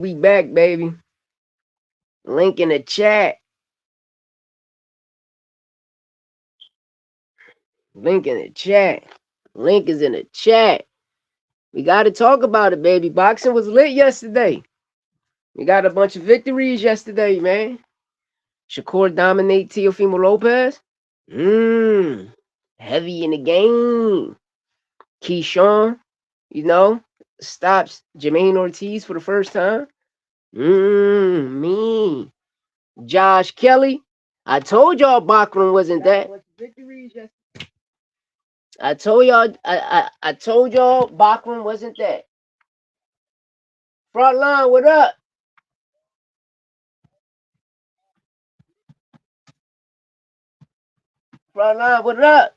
We back, baby. Link in the chat. Link in the chat. Link is in the chat. We got to talk about it, baby. Boxing was lit yesterday. We got a bunch of victories yesterday, man. Shakur dominate Teofimo Lopez. Heavy in the game. Keyshawn, stops Jermaine Ortiz for the first time. Me. Josh Kelly. I told y'all Bachman wasn't that. I told y'all, I told y'all Bachman wasn't that. Front line, what up? Front line, what up?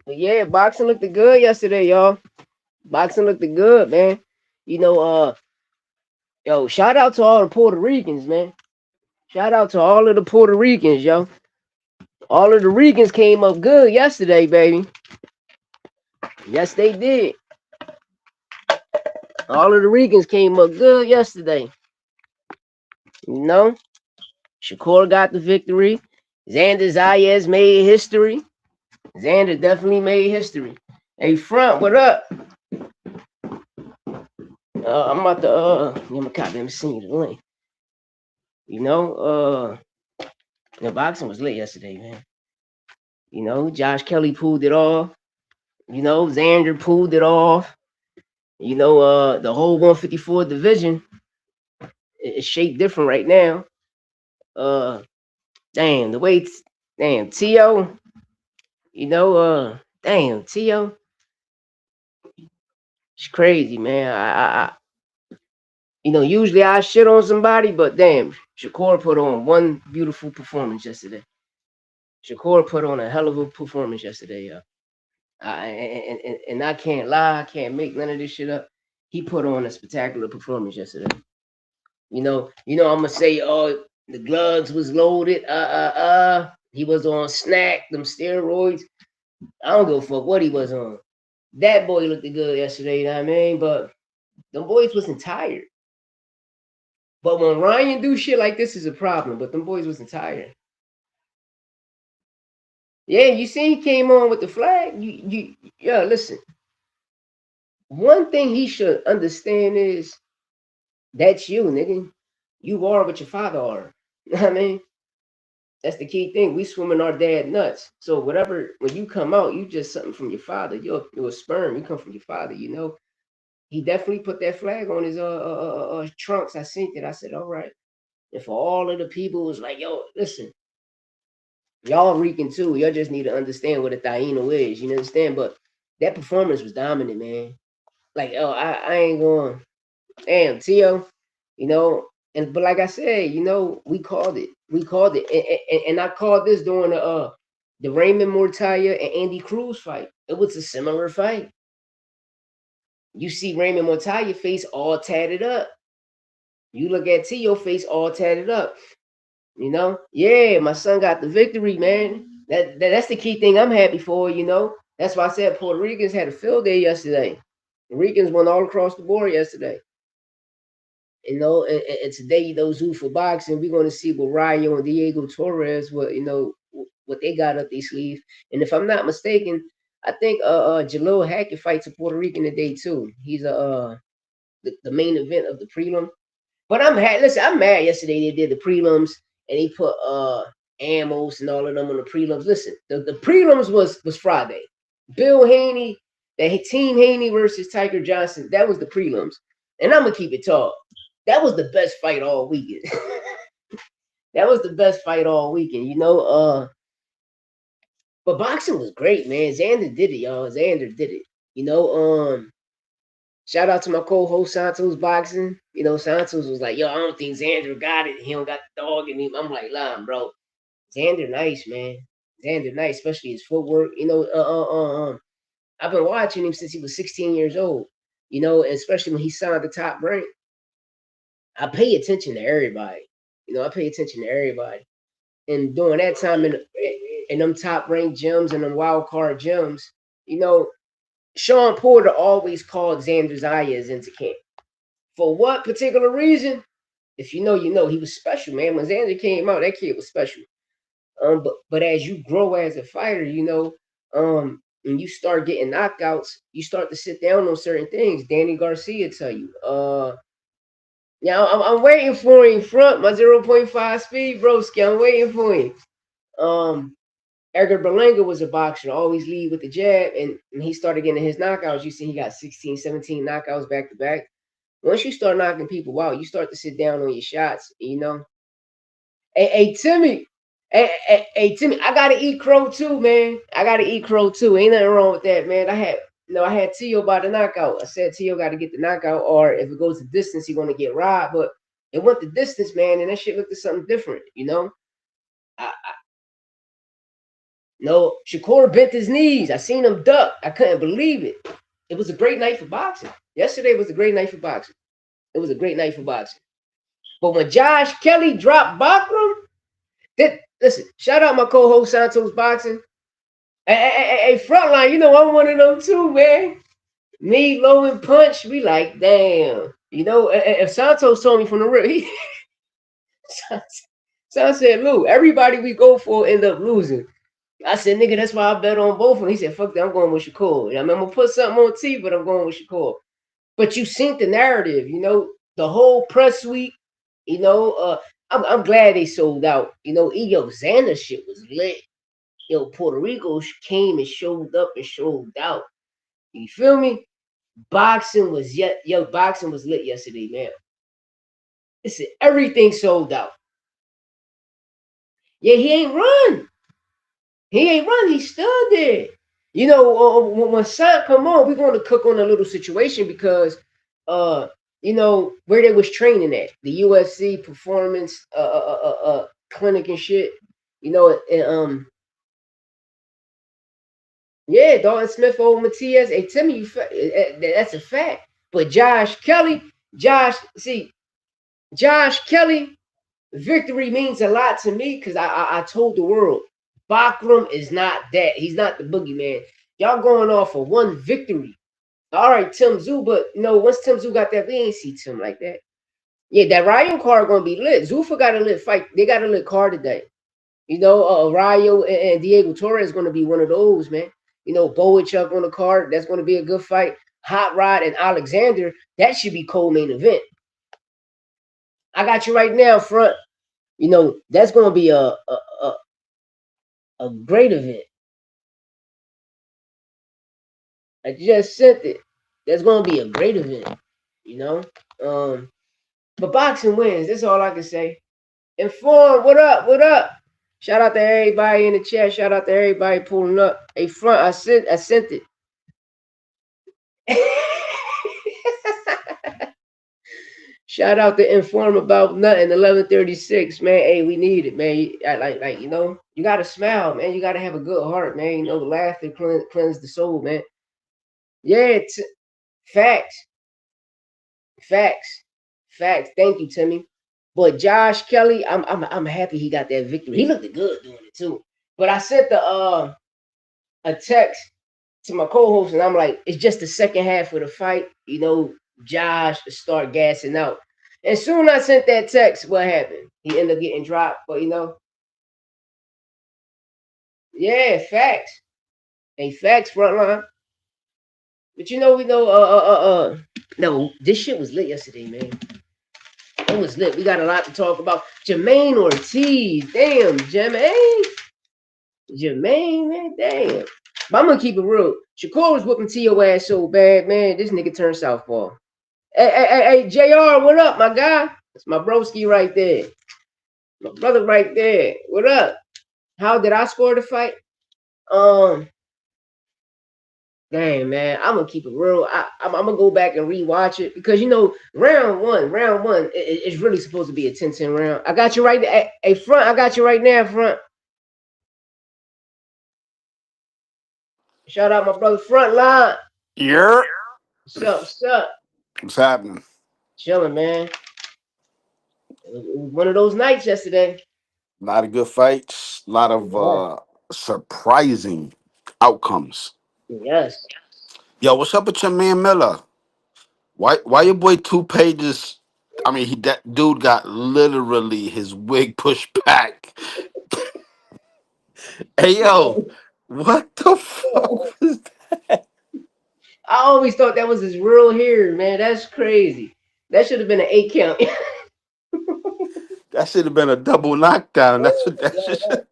But yeah, boxing looked good yesterday, y'all. Boxing looked good, man. You know, yo, shout out to all the Puerto Ricans, man. Shout out to all of the Puerto Ricans, yo. All of the Ricans came up good yesterday, baby. Yes, they did. All of the Ricans came up good yesterday. You know, Shakur got the victory. Xander Zayas made history. Xander definitely made history. Hey, Front, what up? I'm about to I'm gonna copy him, send you the link. The boxing was lit yesterday, man. Josh Kelly pulled it off. Xander pulled it off. The whole 154 division is shaped different right now. Damn, the way damn T.O. Damn T.O. It's crazy, man. Usually I shit on somebody, but damn, Shakur put on one beautiful performance yesterday. Shakur put on a hell of a performance yesterday, yo. And I can't lie, I can't make none of this shit up. He put on a spectacular performance yesterday. I'm gonna say, oh, the gloves was loaded. He was on snack, them steroids. I don't give a fuck what he was on. That boy looked good yesterday, you know what I mean? But them boys wasn't tired. But when Ryan do shit like this is a problem. But them boys wasn't tired. Yeah, you see he came on with the flag. Yeah, listen. One thing he should understand is that's you, nigga. You are what your father are. You know what I mean? That's the key thing. We swimming our dad nuts. So whatever, when you come out, you just something from your father. You're a sperm. You come from your father. He definitely put that flag on his trunks. I seen it. I said, all right. And for all of the people, it was like, yo, listen, y'all reeking too. Y'all just need to understand what a Taino is. You understand? But that performance was dominant, man. Like, oh, I ain't going. Damn, Tio. But like I said, we called it. We called it, and I called this during the Raymond Mortaya and Andy Cruz fight. It was a similar fight. You see Raymond Mortaya face all tatted up. You look at Tio face all tatted up. Yeah, my son got the victory, man. That's the key thing I'm happy for. That's why I said Puerto Ricans had a field day yesterday. The Ricans went all across the board yesterday. And today, those who for boxing, we're going to see what Rayo and Diego Torres, what they got up their sleeves. And if I'm not mistaken, I think Jalil Hackett fights a Puerto Rican today too. He's the main event of the prelim. But listen, I'm mad yesterday they did the prelims and they put Amos and all of them on the prelims. Listen, the prelims was Friday. Bill Haney, that Team Haney versus Tiger Johnson, that was the prelims. And I'm gonna keep it tall. That was the best fight all weekend. That was the best fight all weekend, but boxing was great, man. Xander did it, y'all. Xander did it. Shout out to my co-host Santos Boxing. Santos was like, yo, I don't think Xander got it. He don't got the dog in him. I'm like, lying, bro. Xander nice, man. Xander nice, especially his footwork. I've been watching him since he was 16 years old. Especially when he signed the top rank. I pay attention to everybody. I pay attention to everybody. And during that time in them top ranked gyms and them wild card gyms, Sean Porter always called Xander Zayas into camp. For what particular reason? If you know, you know. He was special, man. When Xander came out, that kid was special. But as you grow as a fighter, you know, and you start getting knockouts, you start to sit down on certain things. Danny Garcia tell you, yeah, I'm waiting for him front my 0.5 speed, broski. I'm waiting for him. Um, Edgar Berlanga was a boxer, always lead with the jab, and when he started getting his knockouts, you see he got 16, 17 knockouts back to back. Once you start knocking people out, you start to sit down on your shots, you know. Hey, Timmy. Hey, Timmy, I gotta eat crow too, man. I gotta eat crow too. Ain't nothing wrong with that, man. I had Tio by the knockout. I said Tio got to get the knockout, or if it goes the distance, he's gonna get robbed. But it went the distance, man, and that shit looked at something different, you know. No, Shakur bent his knees. I seen him duck. I couldn't believe it. It was a great night for boxing. Yesterday was a great night for boxing. It was a great night for boxing. But when Josh Kelly dropped Bachram, listen, shout out my co-host Santos Boxing. Hey, Frontline, you know I'm one of them too, man. Me, Low, and Punch, we like, damn. You know, if Santos told me from the real, Santos said, Lou, everybody we go for end up losing. I said, nigga, that's why I bet on both of them. He said, fuck that, I'm going with Shakur. I mean, I'm going to put something on T, but I'm going with Shakur. But you synced the narrative, you know, the whole press suite, you know, I'm glad they sold out. You know, yo, Xander shit was lit. Yo, Puerto Rico came and showed up and showed out. You feel me? Boxing was lit yesterday, man. Listen, everything sold out. Yeah, he ain't run. He stood there. You know, when Son come on, we're going to cook on a little situation because, you know, where they was training at the UFC performance clinic and shit. You know, and yeah, Dalton Smith over Matias. Hey, Timmy, that's a fact. But Josh Kelly, victory means a lot to me because I told the world, Bachram is not that. He's not the boogeyman. Y'all going off of one victory. All right, Tim Zoo, but you know, once Tim Zoo got that, we ain't see Tim like that. Yeah, that Ryan card gonna be lit. Zuffa got a lit fight. They got a lit card today. You know, Rayo and Diego Torres is gonna be one of those, man. You know, Bowichuk on the card. That's gonna be a good fight. Hot Rod and Alexander. That should be co-main event. I got you right now, front. You know, that's gonna be a great event. I just sent it. That's gonna be a great event. You know, but boxing wins. That's all I can say. Inform, what up? What up? Shout out to everybody in the chat. Shout out to everybody pulling up. Hey, front, I sent it. Shout out to Inform About Nothing 1136, man. Hey, we need it, man. Like you know, you gotta smile, man. You gotta have a good heart, man. You know, laughter cleanse the soul, man. Yeah, facts, facts, facts. Thank you, Timmy. But Josh Kelly, I'm happy he got that victory. He looked good doing it too. But I sent a text to my co-host, and I'm like, it's just the second half of the fight. You know, Josh to start gassing out. And soon I sent that text, what happened? He ended up getting dropped. But you know, yeah, facts. Hey, facts, frontline. But you know, we know, no, this shit was lit yesterday, man. It was lit. We got a lot to talk about. Jermaine Ortiz, damn, Jermaine, man, damn. But I'm gonna keep it real. Shakur was whooping T.O. ass so bad, man. This nigga turned southpaw. Hey, JR, what up, my guy? That's my broski right there. My brother right there. What up? How did I score the fight? Dang, man, I'm gonna keep it real. I'm gonna go back and rewatch it because you know, round one, it's really supposed to be a 10-10 round. I got you right there. Hey, front, I got you right now, front. Shout out my brother front line. Yeah. What's up? What's up? What's happening? Chilling, man. It was one of those nights yesterday. A lot of good fights, a lot of Yeah. surprising outcomes. Yes. Yo, what's up with your man Miller? Why your boy 2 pages I mean, that dude got literally his wig pushed back. Hey yo, what the fuck was that? I always thought that was his real hair, man. That's crazy. That should have been an 8 count. That should have been a double knockdown. That's what that Yo, should.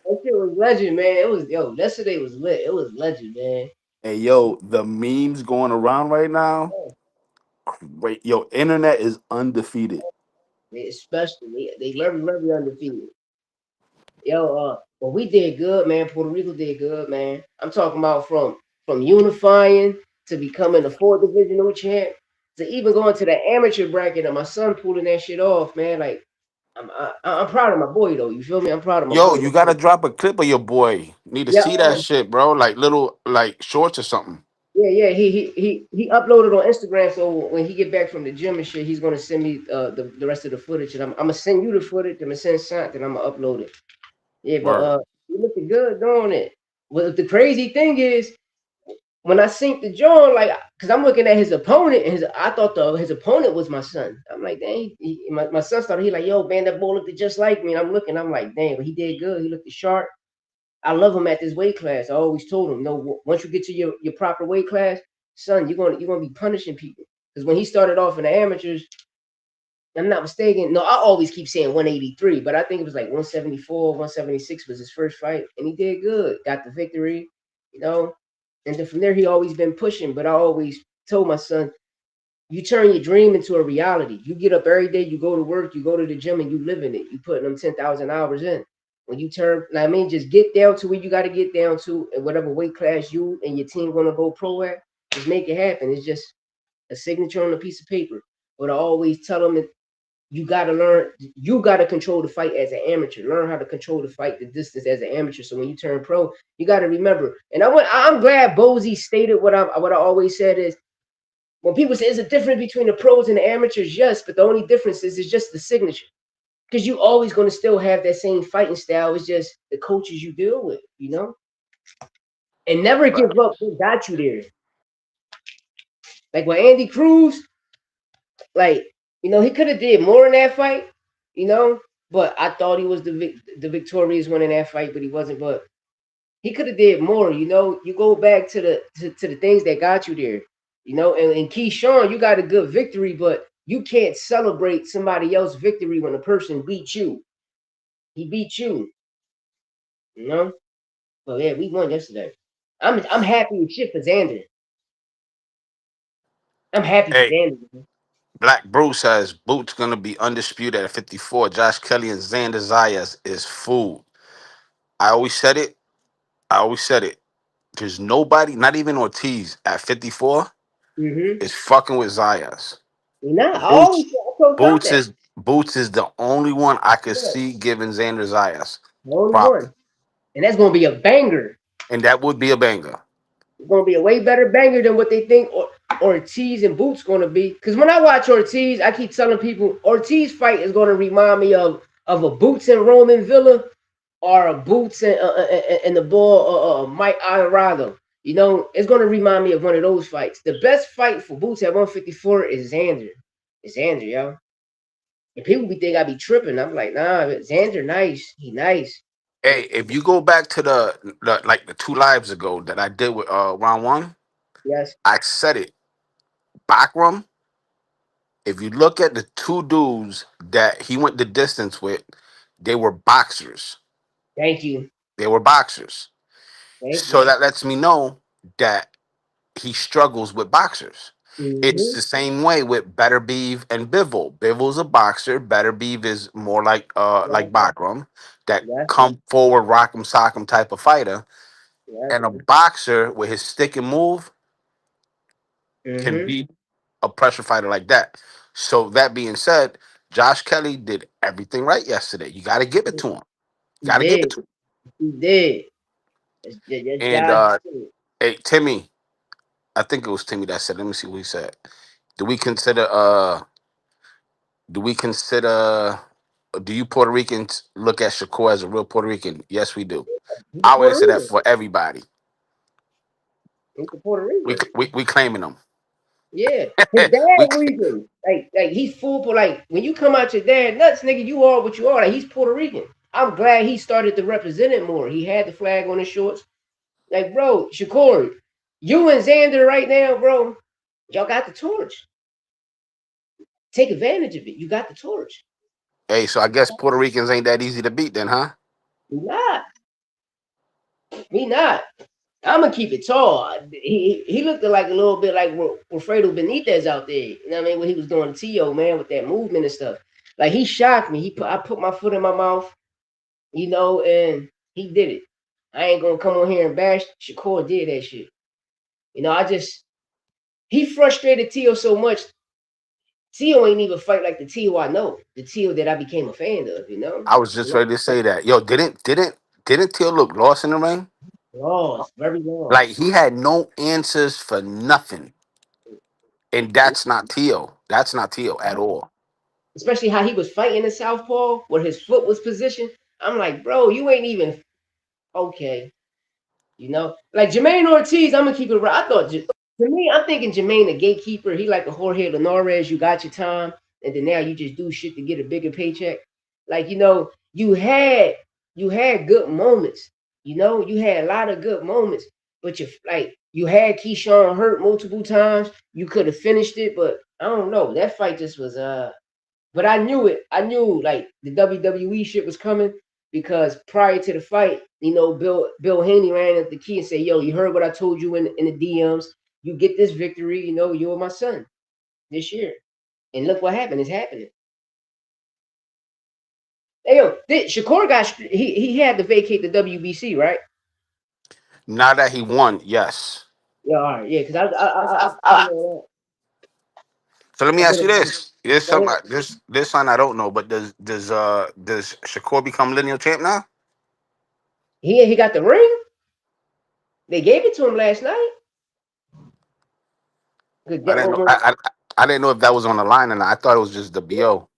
that shit was legend, man. It was yesterday was lit. It was legend, man. Hey yo, the memes going around right now. Wait, yo, internet is undefeated. Especially they very undefeated. Yo, well, we did good, man. Puerto Rico did good, man. I'm talking about from unifying to becoming a fourth divisional champ to even going to the amateur bracket, and my son pulling that shit off, man. Like I'm proud of my boy though. You feel me? I'm proud of my Yo, boy. you gotta drop a clip of your boy. Need to Yeah, see that shit, bro. Like little like shorts or something. yeah. He uploaded on Instagram. So when he get back from the gym and shit, he's gonna send me the rest of the footage, and I'm gonna send you the footage. I'm gonna send something. I'm gonna upload it. Yeah, but Word. you looking good doing it. Well, the crazy thing is when I synced the John, like, cause I'm looking at his opponent, and I thought his opponent was my son. I'm like, dang, my son started. He like, yo, man, that boy looked just like me. And I'm looking, I'm like, dang, but he did good. He looked sharp. I love him at this weight class. I always told him, no, once you get to your proper weight class, son, you're gonna be punishing people. Because when he started off in the amateurs, I'm not mistaken. No, I always keep saying 183, but I think it was like 174, 176 was his first fight, and he did good. Got the victory, you know. And then from there, he always been pushing. But I always told my son, you turn your dream into a reality. You get up every day, you go to work, you go to the gym, and you live in it. You putting them 10,000 hours in. When you turn, I mean, just get down to where you got to get down to, and whatever weight class you and your team gonna go pro at, just make it happen. It's just a signature on a piece of paper. But I always tell them you got to learn, you got to control the fight as an amateur, learn how to control the fight the distance as an amateur, so when you turn pro you got to remember. And I'm glad Bozy stated what I always said is, when people say there's a difference between the pros and the amateurs, yes, but the only difference is just the signature, because you always going to still have that same fighting style. It's just the coaches you deal with, and never give up who got you there. Like with Andy Cruz, like, he could have did more in that fight, you know. But I thought he was the victorious one in that fight, but he wasn't. But he could have did more, you know. You go back to the things that got you there, you know. And Keyshawn, you got a good victory, but you can't celebrate somebody else's victory when a person beat you. He beat you, you know. But yeah, we won yesterday. I'm happy with shit for Xander. I'm happy for Hey, Xander. Black Bruce says Boot's gonna be undisputed at 54. Josh Kelly and Xander Zayas is food. I always said it. I always said it. There's nobody, not even Ortiz at 54, Mm-hmm. is fucking with Zayas. Nah, Boots, I told Tom that. Boots is the only one I could Yeah, see giving Xander Zayas the only props, one. And that's gonna be a banger. and that would be a banger. It's gonna be a way better banger than what they think Ortiz and Boots gonna be. Because when I watch Ortiz, I keep telling people Ortiz fight is gonna remind me of a Boots and Roman Villa, or a Boots and the ball Mike Alvarado. You know, it's gonna remind me of one of those fights. The best fight for Boots at 154 is Xander. It's Xander, yo. And people be think I be tripping. I'm like, nah, Xander nice. He nice. Hey, if you go back to the like the two lives ago that I did with round one, Yes. I said it. Bakram, if you look at the two dudes that he went the distance with, they were boxers. Thank you. They were boxers. Thank So you. that lets me know that he struggles with boxers. It's Mm-hmm. the same way with Better Beeve and Bivol. Bivol's a boxer. Better Beeve is more like Yes. Bakram, that Yes. come forward, rock'em sock'em type of fighter. Yes. And a boxer with his stick and move can Mm-hmm. beat a pressure fighter like that. So that being said, Josh Kelly did everything right yesterday. You got to give it to him. He Got to give it did. to him. He did. That's And God. hey, Timmy, I think it was Timmy that said. Let me see what he said. Do we consider? Do we consider? Do you Puerto Ricans look at Shakur as a real Puerto Rican? Yes, we do. He's a I'll Puerto answer that Rican. for everybody. He's a Puerto We Rican. we, we claiming them. Yeah. His dad We Rican. Like he's full like when you come out your dad nuts, nigga, you are what you are. Like he's Puerto Rican. I'm glad he started to represent it more. He had the flag on his shorts. Like, bro, Shakur, you and Xander right now, bro, y'all got the torch. Take advantage of it. You got the torch. hey, so I guess Puerto Ricans ain't that easy to beat then, huh? We not. We not. I'm gonna keep it tall. He looked like a little bit like Wilfredo Benitez out there. You know what I mean? When he was doing T.O., man, with that movement and stuff. Like he shocked me. I put my foot in my mouth, and he did it. I ain't gonna come on here and bash. Shakur did that shit. I just he frustrated T.O. so much. T.O. ain't even fight like the T.O. I know, the T.O. that I became a fan of. I was just ready to say that. Yo, didn't Teal look lost in the ring? Lost, very Like lost. he had no answers for nothing. And that's not Teal. That's not Teal at all. Especially how he was fighting in Southpaw, where his foot was positioned. I'm like, bro, you ain't even okay. Like Jermaine Ortiz, I'm gonna keep it real. To me, I'm thinking Jermaine the gatekeeper. He like a Jorge Linares. You got your time, and then now you just do shit to get a bigger paycheck. Like you had good moments. You had a lot of good moments, but you had Keyshawn hurt multiple times. You could have finished it, but I don't know. That fight just was but I knew it. I knew like the WWE shit was coming because prior to the fight, Bill Haney ran at the key and said, "Yo, you heard what I told you in the DMs. You get this victory. You're my son this year." And look what happened. It's happening. Hey, yo, Shakur he had to vacate the WBC, right? Now that he won, yes. Yeah, all right, yeah, because I didn't know So let me that. I ask could you have. this. There's Go some ahead. this one I don't know, but does Shakur become lineal champ now? He got the ring. They gave it to him last night. Good. I didn't know. I didn't know if that was on the line, and I thought it was just the BO.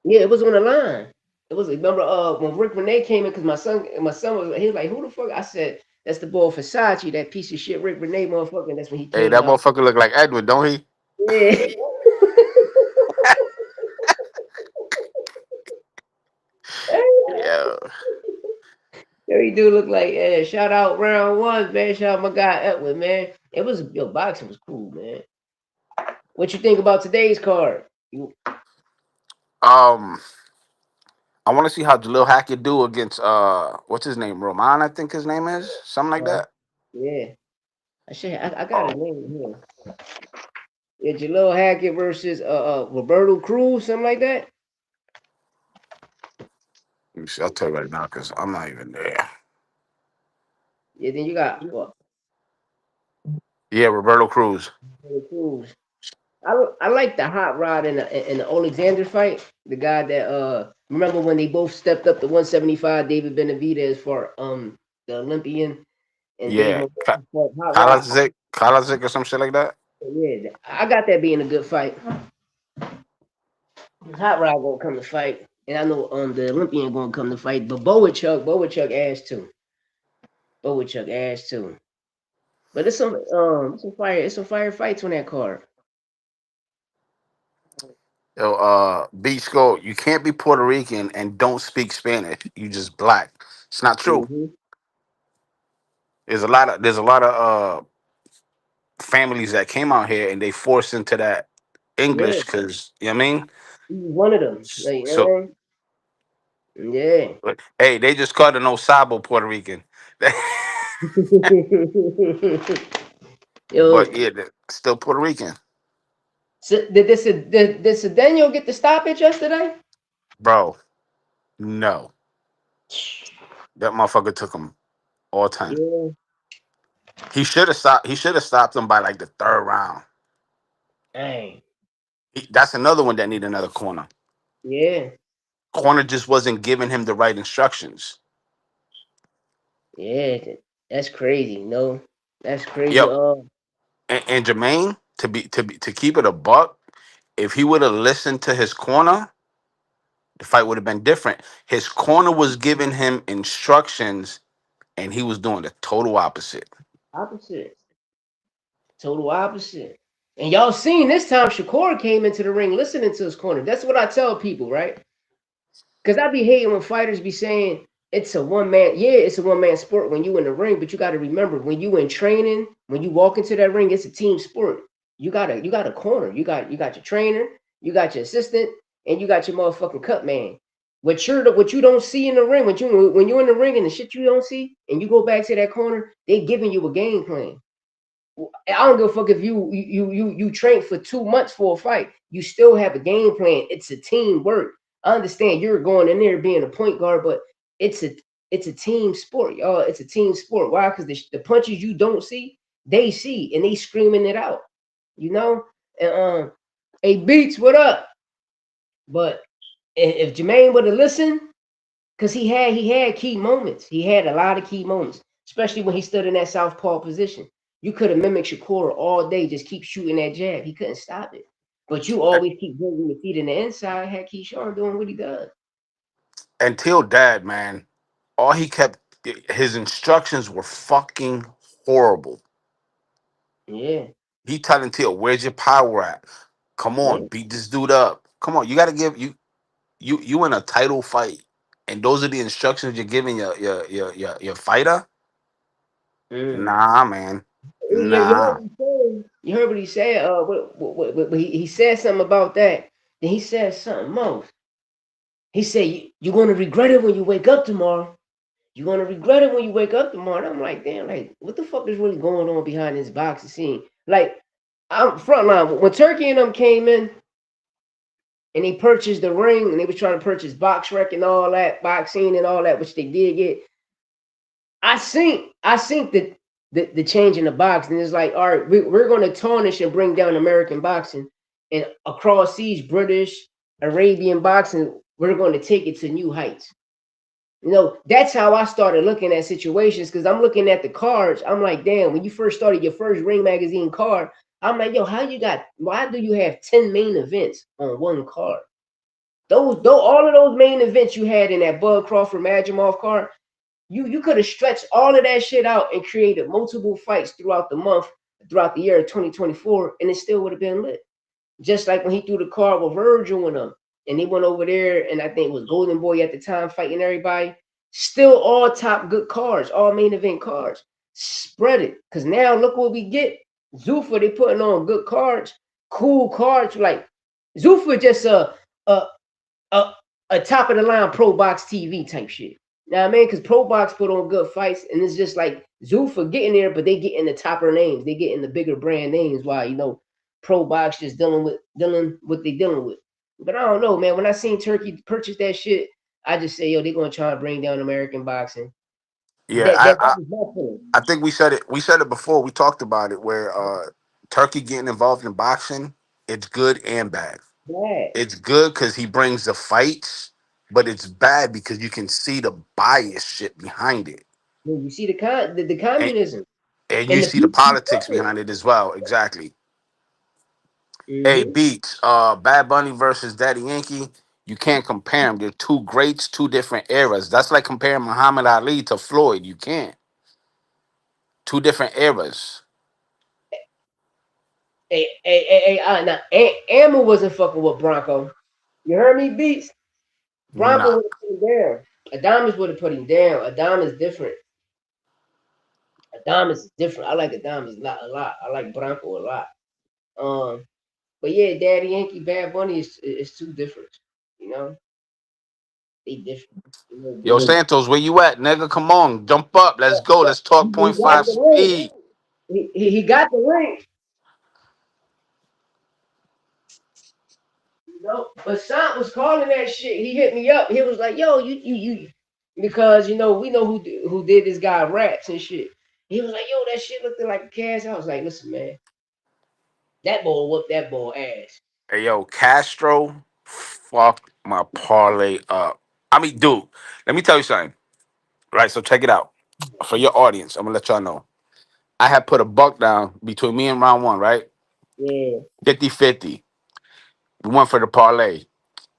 Yeah, it was on the line. It was remember when Rick Renee came in because my son was he was like, who the fuck? I said, that's the boy Versace, that piece of shit Rick Renee motherfucker. And that's when he Hey, came that out. motherfucker look like Edward, don't he? Yeah. Yeah. Yo, he do look like shout out round one, man. Shout out my guy Edward, man. Boxing was cool, man. What you think about today's card? Um, I want to see how Jalil Hackett do against what's his name, Roman, I think his name is something like Uh, that. yeah. I got his name here. Yeah, Jalil Hackett versus Roberto Cruz, something like that. Let me see, I'll tell you right now because I'm not even there. Yeah, then you got what? Yeah, Roberto Cruz. Roberto Cruz. I like the hot rod in the Alexander fight. The guy that remember when they both stepped up to 175, David Benavidez for the Olympian and Dave Yeah, Morales for hot rod. Kalazik or some shit like that. Yeah, I got that being a good fight. Hot rod gonna come to fight, and I know the Olympian gonna come to fight. But Bowichuk ass too. Bowichuk ass too. But it's some fire fights on that card. Yo, Beach Go, you can't be Puerto Rican and don't speak Spanish. You just black. It's not true. Hmm. There's a lot of families that came out here and they forced into that Yeah, English because you know what I mean. he's one of them. Like, So yeah. but, hey, they just called an Osabo Puerto Rican. Yo, But yeah, they're still Puerto Rican, so did Cedeno get the stoppage yesterday? bro. No, that motherfucker took him all 10. Yeah, He should have stopped. He should have stopped him by like the third round. dang. That's another one that need another corner. Yeah, Corner just wasn't giving him the right instructions. yeah. That's crazy. No, that's crazy. Yo, and Jermaine to keep it a buck. If he would have listened to his corner, the fight would have been different. His corner was giving him instructions, and he was doing the total opposite. Opposite. Total opposite. And y'all seen this time Shakur came into the ring listening to his corner. That's what I tell people, right? Because I be hating when fighters be saying it's a one man. Yeah, it's a one man sport when you in the ring, but you got to remember when you in training, when you walk into that ring, it's a team sport. You got a corner. You got your trainer, you got your assistant, and you got your motherfucking cut man. What you don't see in the ring, when you're in the ring and the shit you don't see, and you go back to that corner, they giving you a game plan. I don't give a fuck if you train for 2 months for a fight. You still have a game plan. It's a teamwork. I understand you're going in there being a point guard, but it's a it's a team sport, y'all. It's a team sport. Why? Because the punches you don't see, they see, and they screaming it out. You know. And hey, Beats, what up? But if Jermaine would have listened, because he had key moments. He had a lot of key moments, especially when he stood in that southpaw position. You could have mimicked Shakur all day, just keep shooting that jab. He couldn't stop it. But you always keep bringing the feet in the inside. Had Keyshawn doing what he does. Until dad, man, all he kept his instructions were fucking horrible. Yeah, He telling Till, "Where's your power at? Come on, yeah. beat this dude up. Come on, you got to give you in a title fight, and those are the instructions you're giving your fighter. Mm. Nah, man, You heard nah, what he said. You heard what he said. He said something about that. Then he said something else. He said, You're going to regret it when you wake up tomorrow. You're gonna regret it when you wake up tomorrow." And I'm like, damn, like, what the fuck is really going on behind this boxing scene? Like, I'm frontline. When Turkey and them came in and they purchased the ring and they was trying to purchase box rec and all that, boxing and all that, which they did get. I think that the change in the boxing is like, all right, we're gonna tarnish and bring down American boxing, and across seas, British, Arabian boxing, we're going to take it to new heights. That's how I started looking at situations because I'm looking at the cards. I'm like, damn, when you first started your first Ring Magazine card, I'm like, yo, why do you have 10 main events on one card? All of those main events you had in that Bud Crawford Majimov card, you could have stretched all of that shit out and created multiple fights throughout the year of 2024, and it still would have been lit. Just like when he threw the card with Virgil and them, and they went over there, and I think it was Golden Boy at the time fighting everybody. Still all top good cards, all main event cards. Spread it, cause now look what we get. Zuffa, they putting on good cards, cool cards. Like Zuffa, just a a, a top of the line pro box TV type shit. Now I mean, because pro box put on good fights, and it's just like Zuffa getting there, but they getting the topper names, they getting the bigger brand names. Why pro box just dealing what they dealing with. But I don't know, man. When I seen Turkey purchase that shit, I just say, yo, they're gonna try to bring down American boxing. yeah. That was my feeling. I think we said it. We said it before. We talked about it. Where Turkey getting involved in boxing, it's good and bad. Bad. It's good because he brings the fights, but it's bad because you can see the bias shit behind it, You see the and communism and you and the see the people who politics suffer. behind it as well. Exactly. Hey, Mm-hmm. Beats, Bad Bunny versus Daddy Yankee. You can't compare them. They're two greats, two different eras. That's like comparing Muhammad Ali to Floyd. You can't. Two different eras. Now, Amber wasn't fucking with Bronco. You heard me, Beats? Bronco Nah. would have put him down. Adamas would have put him down. Adamas different. Adamas is different. I like Adamas a lot. I like Bronco a lot. Um, but yeah, Daddy Yankee, Bad Bunny is two different. You know, they different. Yo, Santos, where you at, nigga? Come on, jump up. Let's go. Let's talk He point got five the link. speed. He got the link. But Sant was calling that shit. He hit me up. He was like, "Yo, you," because we know who did this guy raps and shit. He was like, "Yo, that shit looked like a cast." I was like, "Listen, man, that boy whooped that boy ass." Hey, yo, Castro fucked my parlay up. I mean, dude, let me tell you something. Right, so check it out. For your audience, I'm gonna let y'all know. I had put a buck down between me and round one, right? Yeah, 50-50. We went for the parlay.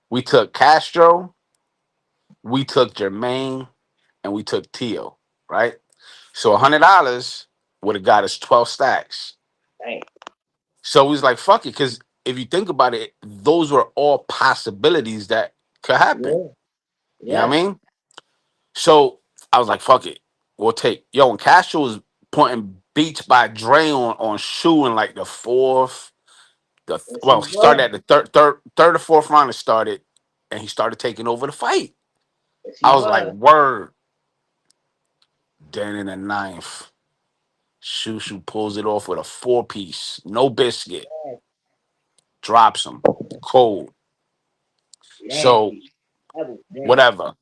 We took Castro, we took Jermaine, and we took Tio, right? So $100 would have got us 12 stacks. dang. So we was like, fuck it, because if you think about it, those were all possibilities that could happen. Yeah. You know what I Yes. mean? So I was like, fuck it, we'll take. Yo, and Castro was pointing Beats by Dre on shoe in like the fourth, Yes, he well, he started was. at the third or fourth round. It started, and he started taking over the fight. Yes, he I was like, was. word. Then in the ninth, Shushu pulls it off with a four-piece, no biscuit, Yes. drops him cold. So Nasty. That was nasty. whatever.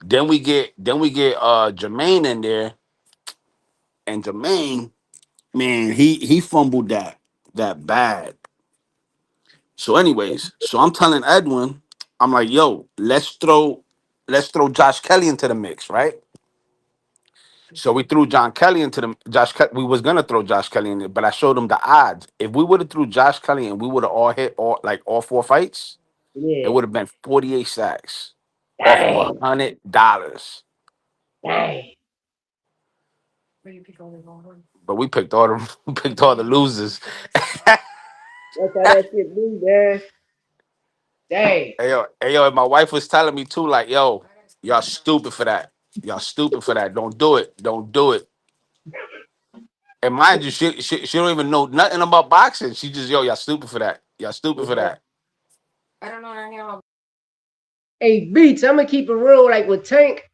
Then we get Jermaine in there, and Jermaine, man, he fumbled that bad. So, anyways, so I'm telling Edwin, I'm like, yo, let's throw Josh Kelly into the mix, right? So we threw John Kelly into the we was gonna throw Josh Kelly in there, but I showed him the odds. If we would have threw Josh Kelly and we would have all hit all four fights, it Yeah. would have been 48 sacks off of Dang. $100. Dang. But we picked all the we picked all the losers. That's how that shit be, man. Dang. Hey yo, and my wife was telling me too, like, yo, y'all stupid for that. Y'all stupid for that. Don't do it. Don't do it. And mind you, she don't even know nothing about boxing. She just, yo, y'all stupid for that. Y'all stupid for Yeah. that. Hey, Beats, I'm gonna keep it real like with Tank.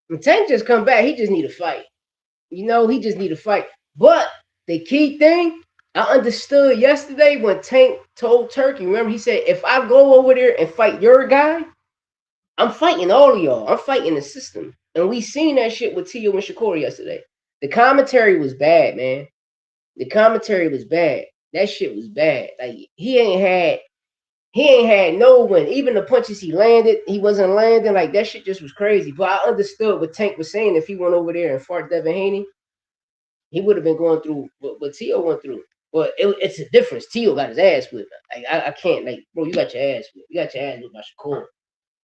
When Tank just come back, he just need a fight. You know, he just need a fight. But the key thing, I understood yesterday when Tank told Turkey, remember he said, if I go over there and fight your guy, I'm fighting all of y'all. I'm fighting the system. And we seen that shit with Tio and Shakur yesterday. The commentary was bad, man. The commentary was bad. That shit was bad. Like he ain't had no win. Even the punches he landed, he wasn't landing. Like that shit just was crazy. But I understood what Tank was saying. If he went over there and fought Devin Haney, he would have been going through what Tio went through. But it's a difference. Tio got his ass whipped. Like I can't like, bro. You got your ass whipped. You got your ass whipped by Shakur.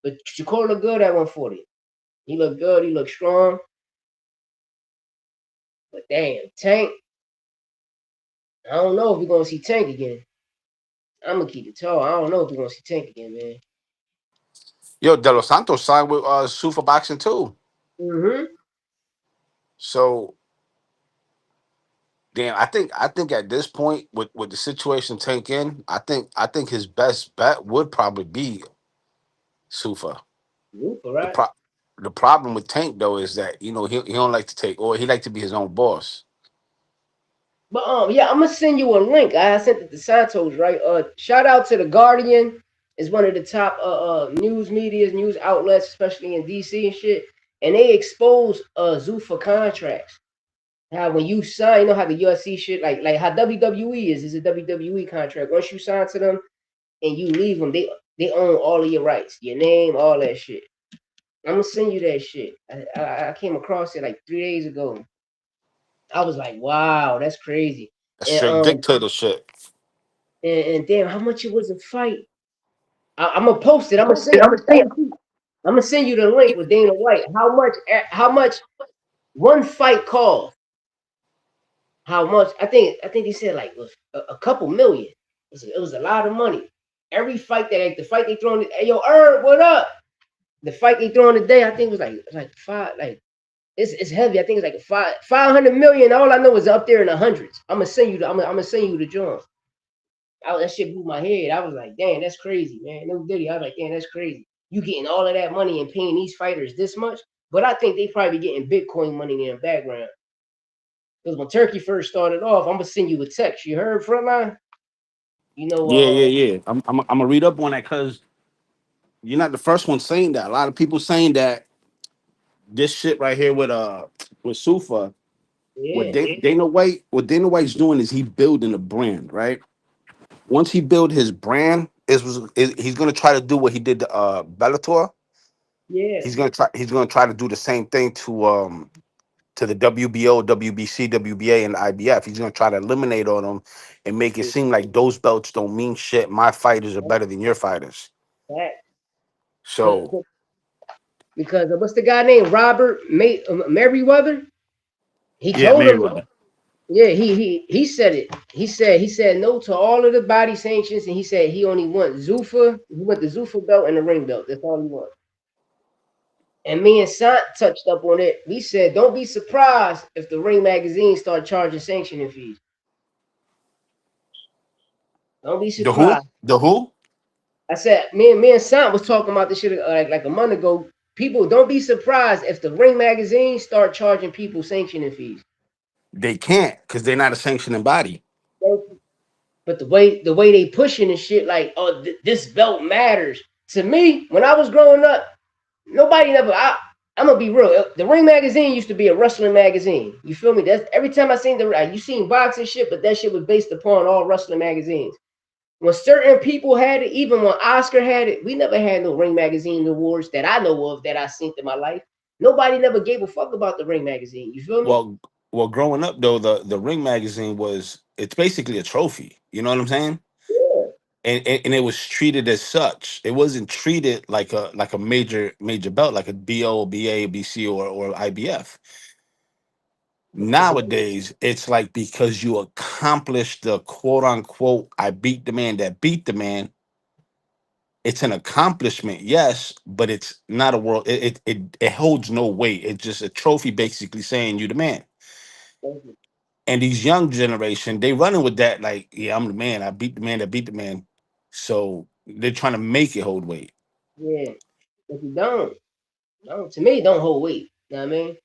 But Shakur looked good at 140. He looked good. He looked strong. But damn, Tank. I don't know if we're gonna see Tank again. I'm gonna keep it tall. I don't know if we're gonna see Tank again, man. Yo, De Los Santos signed with Super Boxing too. Mm-hmm. So damn, I think at this point with the situation Tank in, I think his best bet would probably be Sufa. Super, The right? pro the problem with Tank though is that he don't like to take, or he like to be his own boss. But yeah, I'm gonna send you a link. I sent it to Santos, right? Shout out to the Guardian. It's one of the top news medias, news outlets, especially in DC and shit. And they expose Zuffa contracts. How when you sign, you know how the UFC shit, like how WWE is a WWE contract. Once you sign to them and you leave them, they own all of your rights, your name, all that shit. I'm gonna send you that shit. I came across it like 3 days ago. I was like, wow, that's crazy. That's And straight dictator shit. and damn, how much it was a fight? I'm gonna post it. I'm gonna send. I'm gonna send you the link with Dana White. How much one fight cost? How much? I think he said like was a couple million. It was a lot of money. Every fight that like the fight they throwing. Hey yo, Herb, what up? The fight they throwing today, I think was like five. Like it's heavy. I think it's like 500 million. All I know is up there in the hundreds. I'm gonna send you. I'm gonna send you the joint. That shit blew my head. I was like, damn, that's crazy, man. No Diddy. I was like, damn, that's crazy. You getting all of that money and paying these fighters this much? But I think they probably getting Bitcoin money in the background. Because when Turkey first started off, I'm gonna send you a text. You heard Frontline? You know, Yeah, yeah, yeah. I'm gonna read up on that because you're not the first one saying that. A lot of people saying that this shit right here with Sufa, yeah, what Dana White's doing is he building a brand, right? Once he build his brand, he's gonna try to do what he did to Bellator. yeah, He's gonna try to do the same thing to the WBO, WBC, WBA, and the IBF. He's gonna try to eliminate all them and make it yeah. seem like those belts don't mean shit. My fighters are better than your fighters. That So because what's the guy named Robert Merriweather? He yeah, told him Mayweather. Yeah, he said no to all of the body sanctions, and he said he only want Zuffa. He want the Zuffa belt and the ring belt. That's all he want. And me and Sant touched up on it. We said, don't be surprised if the Ring magazine start charging sanctioning fees. Don't be The who? surprised. The who? I said, me and Sant was talking about this shit like a month ago. People, don't be surprised if the Ring magazine start charging people sanctioning fees. They can't because they're not a sanctioning body. But the way they pushing and shit, like, oh, this belt matters to me. When I was growing up, nobody never. I'm gonna be real. The Ring magazine used to be a wrestling magazine. You feel me? That's every time I seen you seen boxing shit, but that shit was based upon all wrestling magazines. When certain people had it, even when Oscar had it, we never had no Ring magazine awards that I know of that I seen in my life. Nobody never gave a fuck about the Ring magazine. You feel me? Well, well, growing up though, the Ring magazine was it's basically a trophy. You know what I'm saying? Yeah. And it was treated as such. It wasn't treated like a major belt, like a BO, BA, BC, or IBF. Nowadays, it's like because you accomplished the quote unquote I beat the man that beat the man. It's an accomplishment, yes, but it's not a world. It holds no weight. It's just a trophy, basically saying you the man. And these young generation, they running with that like, yeah, I'm the man. I beat the man that beat the man. So they're trying to make it hold weight. Yeah. If you don't, no, to me, don't hold weight. You know what I mean?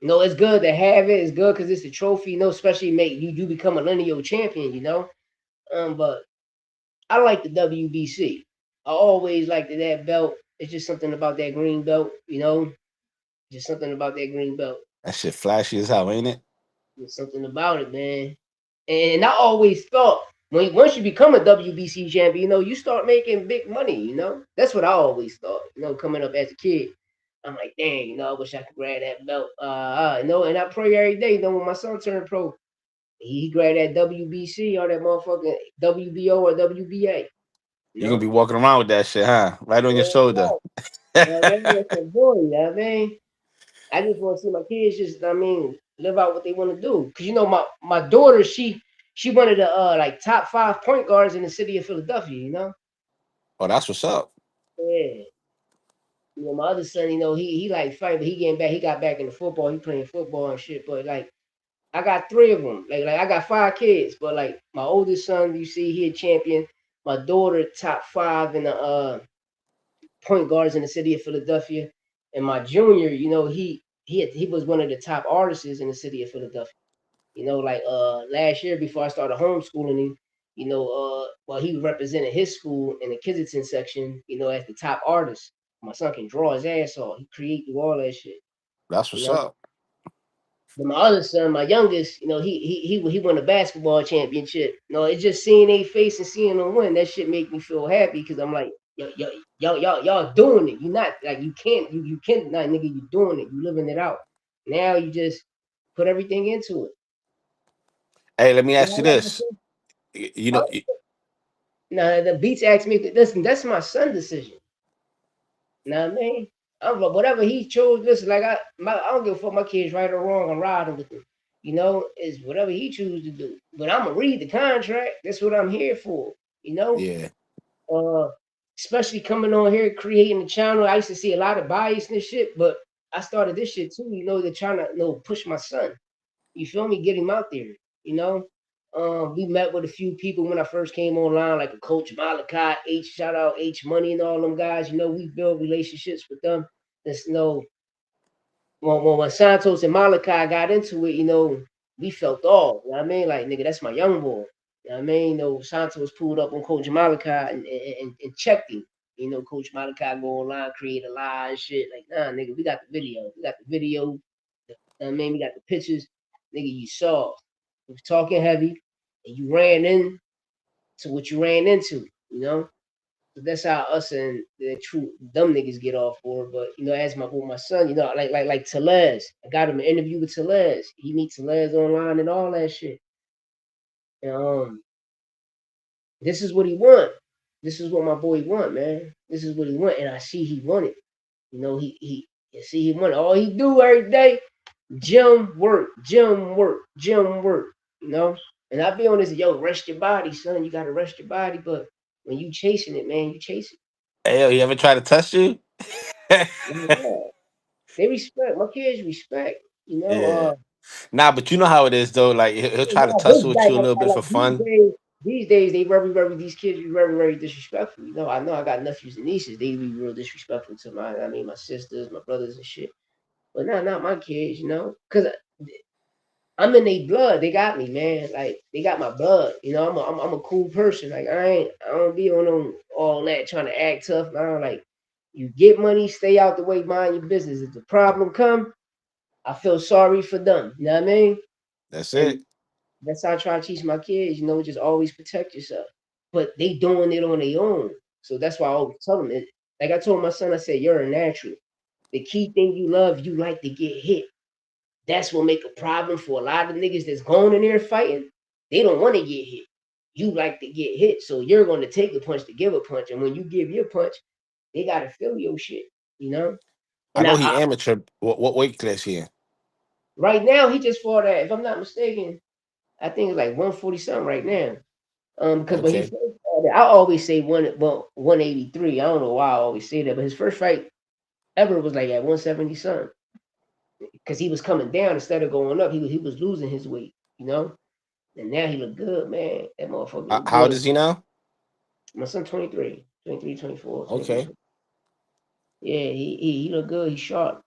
No, it's good to have it. It's good because it's a trophy. Especially make you become a lineal champion. But I like the WBC. I always liked that belt. It's just something about that green belt. Just something about that green belt. That shit flashy as hell, ain't it? There's something about it, man. And I always thought once you become a WBC champion, you start making big money. That's what I always thought. Coming up as a kid, I'm like, dang, I wish I could grab that belt. And I pray every day. When my son turned pro, he grabbed that WBC or that motherfucking WBO or WBA. You You're gonna know, be walking around with that shit, huh? Right on your shoulder. that's a boy. I just want to see my kids live out what they want to do. Cause my daughter, she one of the like top 5 point guards in the city of Philadelphia. Oh, that's what's up. Yeah. My other son, he like fight, but he getting back. He got back into football. He playing football and shit. But like, I got 3 of them. Like I got 5 kids. But like my oldest son, you see, he a champion. My daughter, top 5 in the point guards in the city of Philadelphia. And my junior, he was one of the top artists in the city of Philadelphia. Like last year before I started homeschooling him, well, he represented his school in the Kensington section, as the top artist. My son can draw his ass off. He create through all that shit. That's You what's know. up. But my other son, my youngest, he won a basketball championship. It's just seeing their face and seeing them win. That shit make me feel happy because I'm like, y'all doing it. You not like you can't not nigga. You doing it. You living it out. Now you just put everything into it. Hey, let me And ask you this. You know, now the Beats asked me, listen, that's my son decision. Know what I mean? Whatever he chose, listen, like I don't give a fuck my kids right or wrong. I'm riding with him. Is whatever he chooses to do. But I'm gonna read the contract. That's what I'm here for. You know, yeah, uh, especially coming on here creating the channel. I used to see a lot of bias and shit, but I started this shit too. They're trying to push my son. You feel me? Get him out there. You know. We met with a few people when I first came online, like a coach Malachi, shout out H Money and all them guys. We build relationships with them. There's no when Santos and Malachi got into it, we felt all. You know what I mean? Like nigga, that's my young boy. You know what I mean? Santos pulled up on Coach Malachi and checked him. Coach Malachi go online, create a lie and shit. Like, nah, nigga, we got the video. We got the video. You know what I mean? We got the pictures. Nigga, you saw. We was talking heavy and you ran in to what you ran into, So that's how us and the true dumb niggas get off for. But as my son, like Telez, I got him an interview with Telez. He meets Telez online and all that shit. And, this is what he want. This is what my boy want, man. This is what he want, and I see he want it. He you see he want it. All he do every day, gym work, gym work, gym work. you know. And I be on this, yo, rest your body, son. You gotta rest your body. But when you chasing it, man, you chase it. Hey, yo, you ever try to test you? Yeah. They respect my kids. Respect, you know. Yeah. Nah, but you know how it is though. Like he'll try to Now this tussle with like, you a little bit like for these fun. days, they very these kids be very disrespectful. You know, I got nephews and nieces. They be real disrespectful to my sisters, my brothers and shit. But not my kids. You know, because I'm in their blood. They got me, man. Like they got my blood. You know, I'm a cool person. Like I don't be on them all that trying to act tough. I don't like. You get money, stay out the way, mind your business. If the problem come, I feel sorry for them. You know what I mean? That's And it. that's how I try to teach my kids. You know, just always protect yourself. But they doing it on their own. So that's why I always tell them it. Like I told my son, I said, you're a natural. The key thing you love, you like to get hit. That's what make a problem for a lot of niggas that's going in there fighting. They don't want to get hit. You like to get hit, so you're going to take a punch to give a punch, and when you give your punch, they gotta feel your shit, you know. I And know he amateur. What weight class he in? right now he just fought at, if I'm not mistaken, I think it's like 140 something right now. Because when he Okay. first started, I always say 183. I don't know why I always say that, but his first fight ever was like at 170 something. Because he was coming down instead of going up. He was losing his weight, you know. And now he look good, man. That motherfucker look How old good. is he now? My son 23, 23, 24, 23. Okay. Yeah, he look good. He's sharp,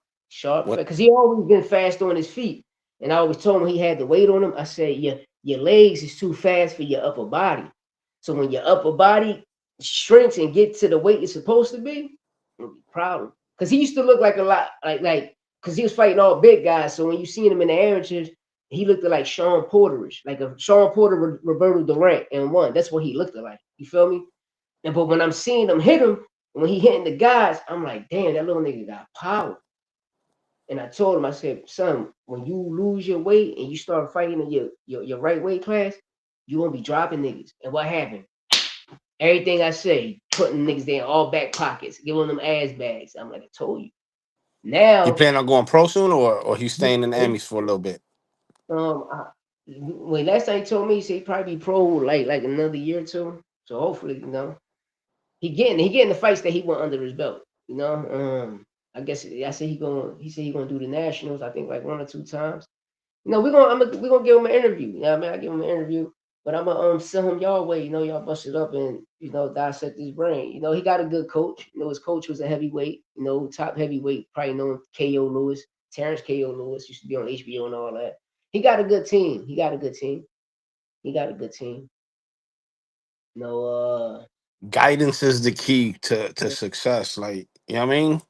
What? because he always been fast on his feet. And I always told him he had the weight on him. I said, your legs is too fast for your upper body. So when your upper body shrinks and get to the weight it's supposed to be, it'll be a problem. Because he used to look like a lot because he was fighting all big guys. So when you seen him in the amateurs, he looked like Sean Porterish, like a Sean Porter, Roberto Durant, and one. That's what he looked like. You feel me? And but when I'm seeing him hit him, when he hitting the guys, I'm like, damn, that little nigga got power. And I told him, I said, son, when you lose your weight and you start fighting in your right weight class, you won't be dropping niggas. And what happened? Everything I say, putting niggas in all back pockets, giving them ass bags. I'm like, I told you. He Now, planning on going pro soon, or he staying in the Emmys for a little bit? I, when last time he told me, he said he probably be pro like another year or two. So hopefully, he getting the fights that he want under his belt. You know, I guess I said he said he gonna do the nationals. I think like 1 or 2 times. We're gonna give him an interview. You know what I mean? I give him an interview, but I'm gonna send him y'all way. You know, y'all bust it up and dissect his brain. You know, he got a good coach. You know, his coach was a heavyweight. You know, top heavyweight, probably known K.O. Lewis, Terrence K.O. Lewis used to be on HBO and all that. He got a good team. He got a good team. He got a good team. No, Guidance is the key to success. Like, you know what I mean?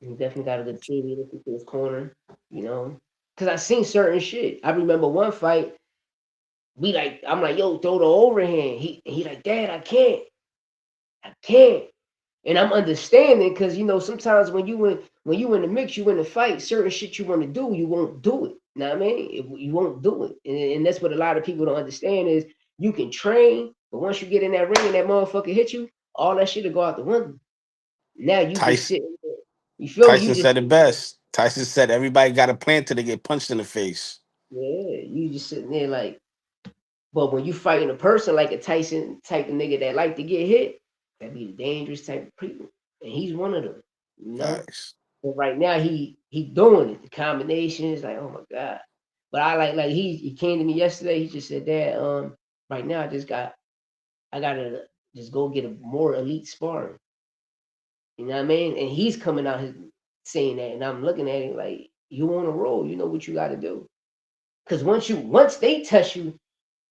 he definitely got a good team. He looking to his corner, you know. Cause I seen certain shit. I remember one fight. I'm like, yo, throw the overhand. He like, Dad, I can't. And I'm understanding because sometimes when you in the mix, you in the fight, certain shit you want to do, you won't do it. You know what I mean? You won't do it, and that's what a lot of people don't understand is you can train, but once you get in that ring and that motherfucker hit you, all that shit will go out the window. Now you just Tyson sitting there. You feel me? You Tyson just said it best. Tyson said everybody got a plan till they get punched in the face. yeah, you just sitting there like. But when you fighting a person like a Tyson type of nigga that like to get hit, that be the dangerous type of people, and he's one of them. You know. Facts. But right now he doing it. The combinations, like oh my god. But I like he came to me yesterday. He just said, Dad, right now I gotta just go get a more elite sparring. You know what I mean? And he's coming out his saying that, and I'm looking at him like you on a roll. You know what you got to do. Because once they test you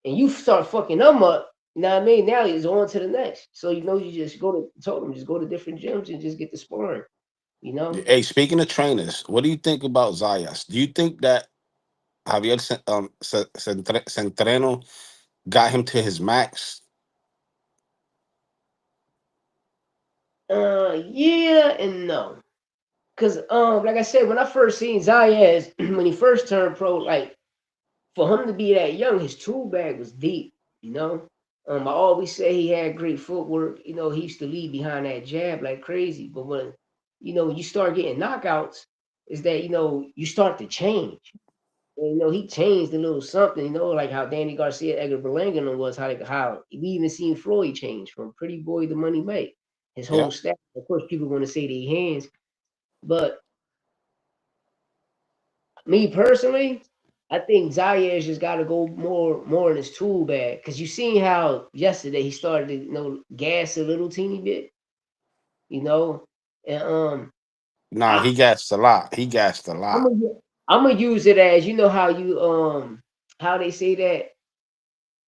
and you start fucking them up, you know what I mean? Now it's on to the next. So you just told them just go to different gyms and just get the sparring. You know. Hey, speaking of trainers, what do you think about Zayas? Do you think that Javier Centreno got him to his max? Yeah and no. Cause like I said, when I first seen Zayas when he first turned pro, like for him to be that young, his tool bag was deep. You know, I always say he had great footwork. You know, he used to lead behind that jab like crazy. But when you start getting knockouts, is that you start to change. And, he changed a little something, like how Danny Garcia, Edgar Berlanga was, how we even seen Floyd change from Pretty Boy to Money Mike. His Yeah. whole staff. Of course, people want to say they hands, but me personally, I think Zayas just got to go more in his tool bag, because you seen how yesterday he started to gas a little teeny bit, you know, and Nah, I, he gassed a lot. He gassed a I'm lot. gonna I'm gonna use it as, how you how they say that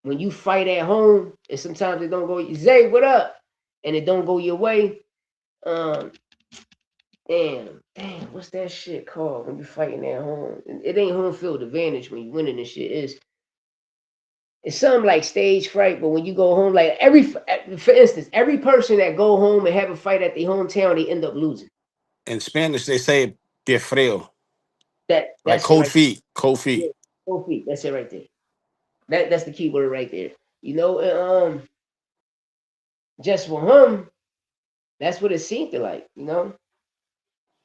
when you fight at home and sometimes it don't go, Zay, what up, and it don't go your way. um damn, what's that shit called when you fighting at home? It ain't home field advantage when you winning this shit. It's something like stage fright, but when you go home, like for instance, every person that go home and have a fight at their hometown, they end up losing. In Spanish, they say "pie frío," like That's it cold right feet, cold there. Yeah, feet. 4 feet. That's it right there. That's the key word right there. And, just for him, that's what it seemed to like.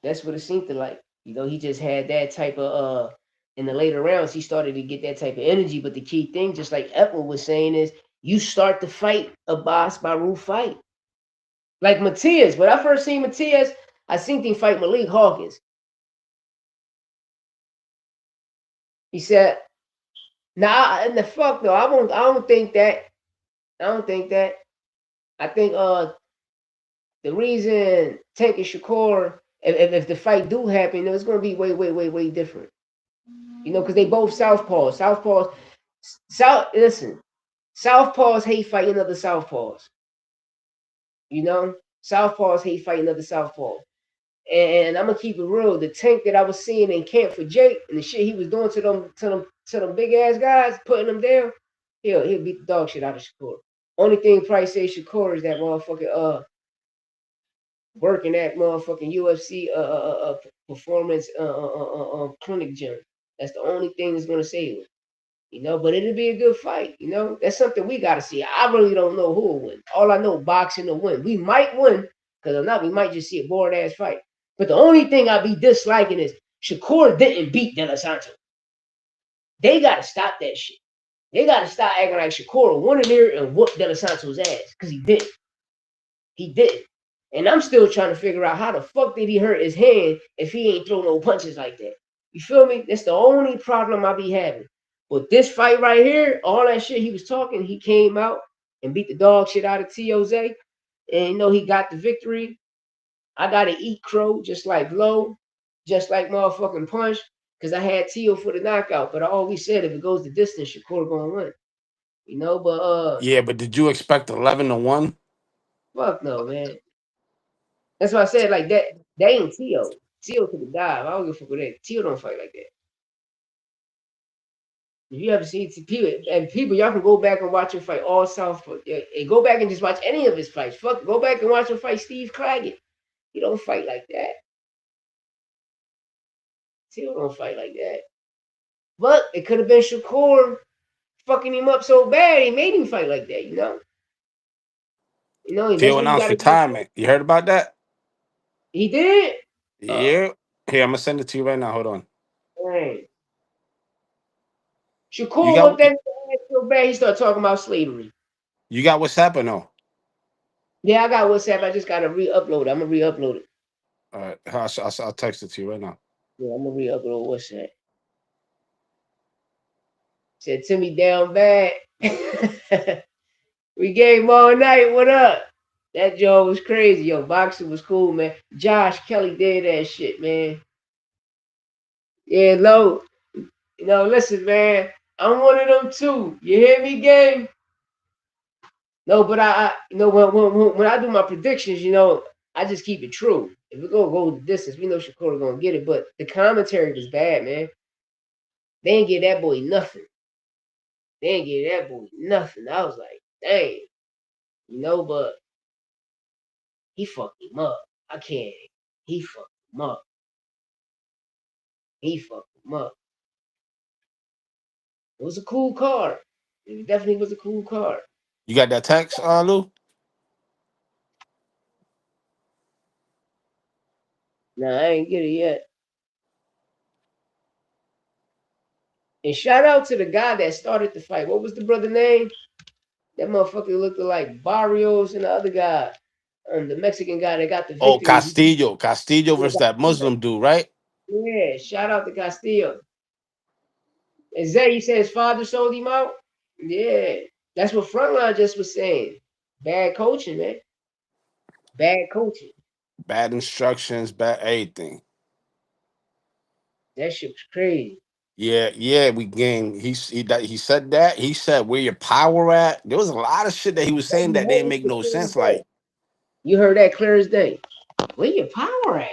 That's what it seemed to like. He just had that type of in the later rounds, he started to get that type of energy. But the key thing, just like Ethel was saying, is you start to fight a boss by rule fight. Like Matias, when I first seen Matias, I seen him fight Malik Hawkins. He said, "Nah, and the fuck though, I won't. I don't think that. I don't think that. I think the reason Tank and Shakur, if the fight do happen, it's gonna be way different. Because they both southpaws. Listen, southpaws hate fighting other southpaws. Southpaws hate fighting other southpaws. And I'm gonna keep it real. The Tank that I was seeing in camp for Jake and the shit he was doing to them big ass guys, putting them down, he'll beat the dog shit out of Shakur. Only thing probably say Shakur is that motherfucking working at motherfucking UFC performance clinic gym. That's the only thing that's gonna save him. But it'll be a good fight. That's something we gotta see. I really don't know who will win. All I know, boxing will win. We might win, because if not, we might just see a bored ass fight. But the only thing I be disliking is Shakur didn't beat De La Santo. They gotta stop that shit. They gotta stop acting like Shakur won in there and whooped De La Santo's ass, because he didn't. He didn't. And I'm still trying to figure out how the fuck did he hurt his hand if he ain't throw no punches like that. You feel me? That's the only problem I be having. But this fight right here, all that shit he was talking, he came out and beat the dog shit out of TOZ. And he got the victory. I gotta eat crow just like Low, just like motherfucking Punch, because I had Tio for the knockout. But I always said if it goes the distance, Shakur gonna win. But Yeah, but did you expect 11-1? fuck no, man. That's why I said like that. That ain't Tio. Tio to the dive. I don't give a fuck with that. Tio don't fight like that. If you ever see people, y'all can go back and watch him fight all South. And go back and just watch any of his fights. Fuck, go back and watch him fight Steve Claggett. He don't fight like that. Tio don't fight like that. But it could have been Shakur fucking him up so bad he made him fight like that. And that's Theo what you announced got to do. retirement. You heard about that? He did. Oh Yeah. Here, I'm gonna send it to you right now. Hold on. man, You Shakur got whooped that ass so bad he started talking about slavery. you got WhatsApp or no? Yeah, I got WhatsApp. I just gotta re-upload it. I'm gonna re-upload it. All right, I'll text it to you right now. Yeah, I'm gonna re-upload WhatsApp. Said Timmy down bad. We game all night. What up? That Joe was crazy. Yo, boxing was cool, man. Josh Kelly did that shit, man. Yeah, low. Listen, man. I'm one of them too. You hear me, gang? No, but when I do my predictions, I just keep it true. If we're gonna go the distance, we know Shakur gonna get it. But the commentary was bad, man. They ain't give that boy nothing. They ain't give that boy nothing. I was like, dang, but he fucked him up. I can't. He fucked him up. He fucked him up. It was a cool card. It definitely was a cool card. You got that text, Lou? Nah, I ain't get it yet. And shout out to the guy that started the fight. What was the brother name? That motherfucker looked like Barrios and the other guy, the Mexican guy that got the Oh, victory. Castillo versus that Muslim dude, right? Yeah, shout out to Castillo. And Zay, he said his father sold him out. Yeah, that's what Frontline just was saying. Bad coaching, man. Bad coaching. Bad instructions, bad everything. That shit was crazy. Yeah, yeah, we gained. He said that. He said where your power at. There was a lot of shit that he was That saying you that didn't heard make it no clear as sense. day. Like, You heard that clear as day. Where your power at?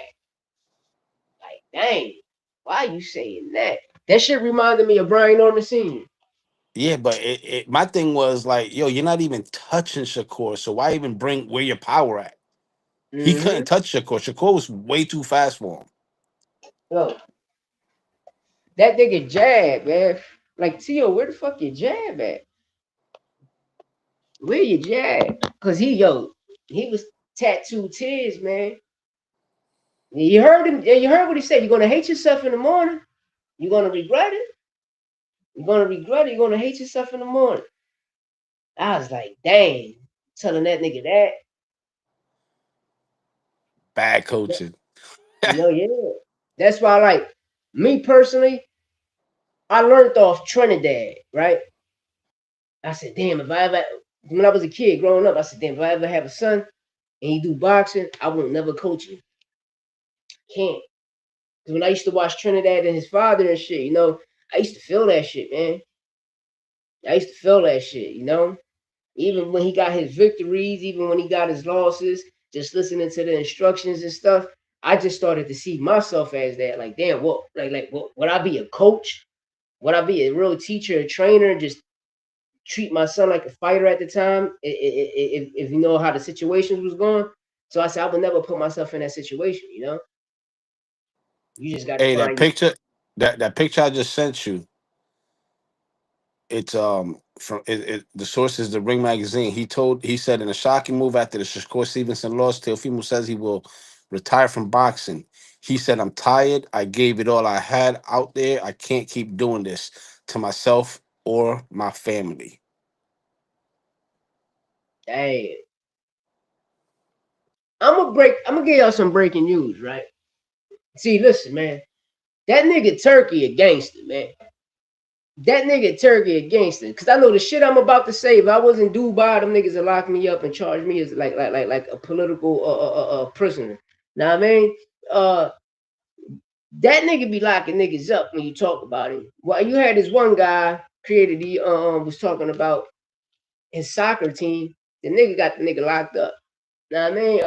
Like, dang, why you saying that? That shit reminded me of Brian Norman Sr. yeah, but my thing was like, yo, you're not even touching Shakur, so why even bring where your power at? He Mm-hmm. couldn't touch Shakur. Shakur was way too fast for him. Yo, that nigga jab, man. Like, Tio, where the fuck your jab at? Where your jab? Cause he was tattooed tears, man. You heard him. You heard what he said. You're gonna hate yourself in the morning. You're gonna regret it. You're gonna regret it. You're gonna hate yourself in the morning. I was like, dang, telling that nigga that. Bad coaching. Yeah. That's why, like, me personally, I learned off Trinidad, right? I said, damn, if I ever, when I was a kid growing up, I said, damn, if I ever have a son and he do boxing, I won't never coach him. Can't. Because when I used to watch Trinidad and his father and shit, I used to feel that shit, man. I used to feel that shit, Even when he got his victories, even when he got his losses, just listening to the instructions and stuff, I just started to see myself as that. Like, damn, what, what, would I be a coach? Would I be a real teacher, a trainer, and just treat my son like a fighter at the time? If you know how the situations was going, so I said I would never put myself in that situation. You just got to Hey, that find. picture, that picture I just sent you, it's from the source is the Ring magazine. He said in a shocking move after the Shakur Stevenson loss, Teofimo says he will retire from boxing. He said, "I'm tired. I gave it all I had out there. I can't keep doing this to myself or my family." Hey, I'm gonna give y'all some breaking news, right? See, listen, man. That nigga Turkey a gangster, man. That nigga Turkey a gangster. Cause I know the shit I'm about to say. If I was in Dubai, them niggas would lock me up and charge me as like a political prisoner. Now I mean, uh, that nigga be locking niggas up when you talk about him. Well, you had this one guy created the was talking about his soccer team. The nigga got the nigga locked up. Now I mean,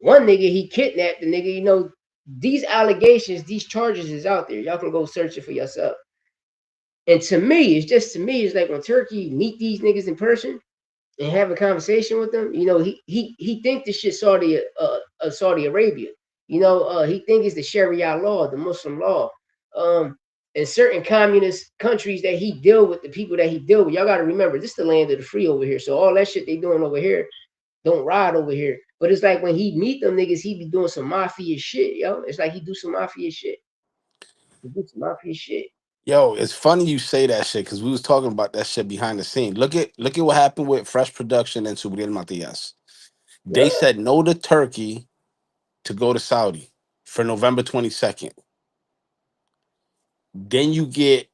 one nigga he kidnapped the nigga. These allegations, these charges is out there. Y'all can go search it for yourself. And to me, it's like when Turkey meet these niggas in person and have a conversation with them. He think this shit Saudi Arabia. He think it's the Sharia law, the Muslim law. Um, in certain communist countries that he deal with, the people that he deal with, y'all got to remember, this is the land of the free over here. So all that shit they doing over here don't ride over here. But it's like when he meet them niggas, he be doing some mafia shit, yo. It's like he do some mafia shit. He do some mafia shit. Yo, it's funny you say that shit because we was talking about that shit behind the scene. Look at what happened with Fresh Production and Subriel Matias. They Yeah. said no to Turkey to go to Saudi for November 22nd. Then you get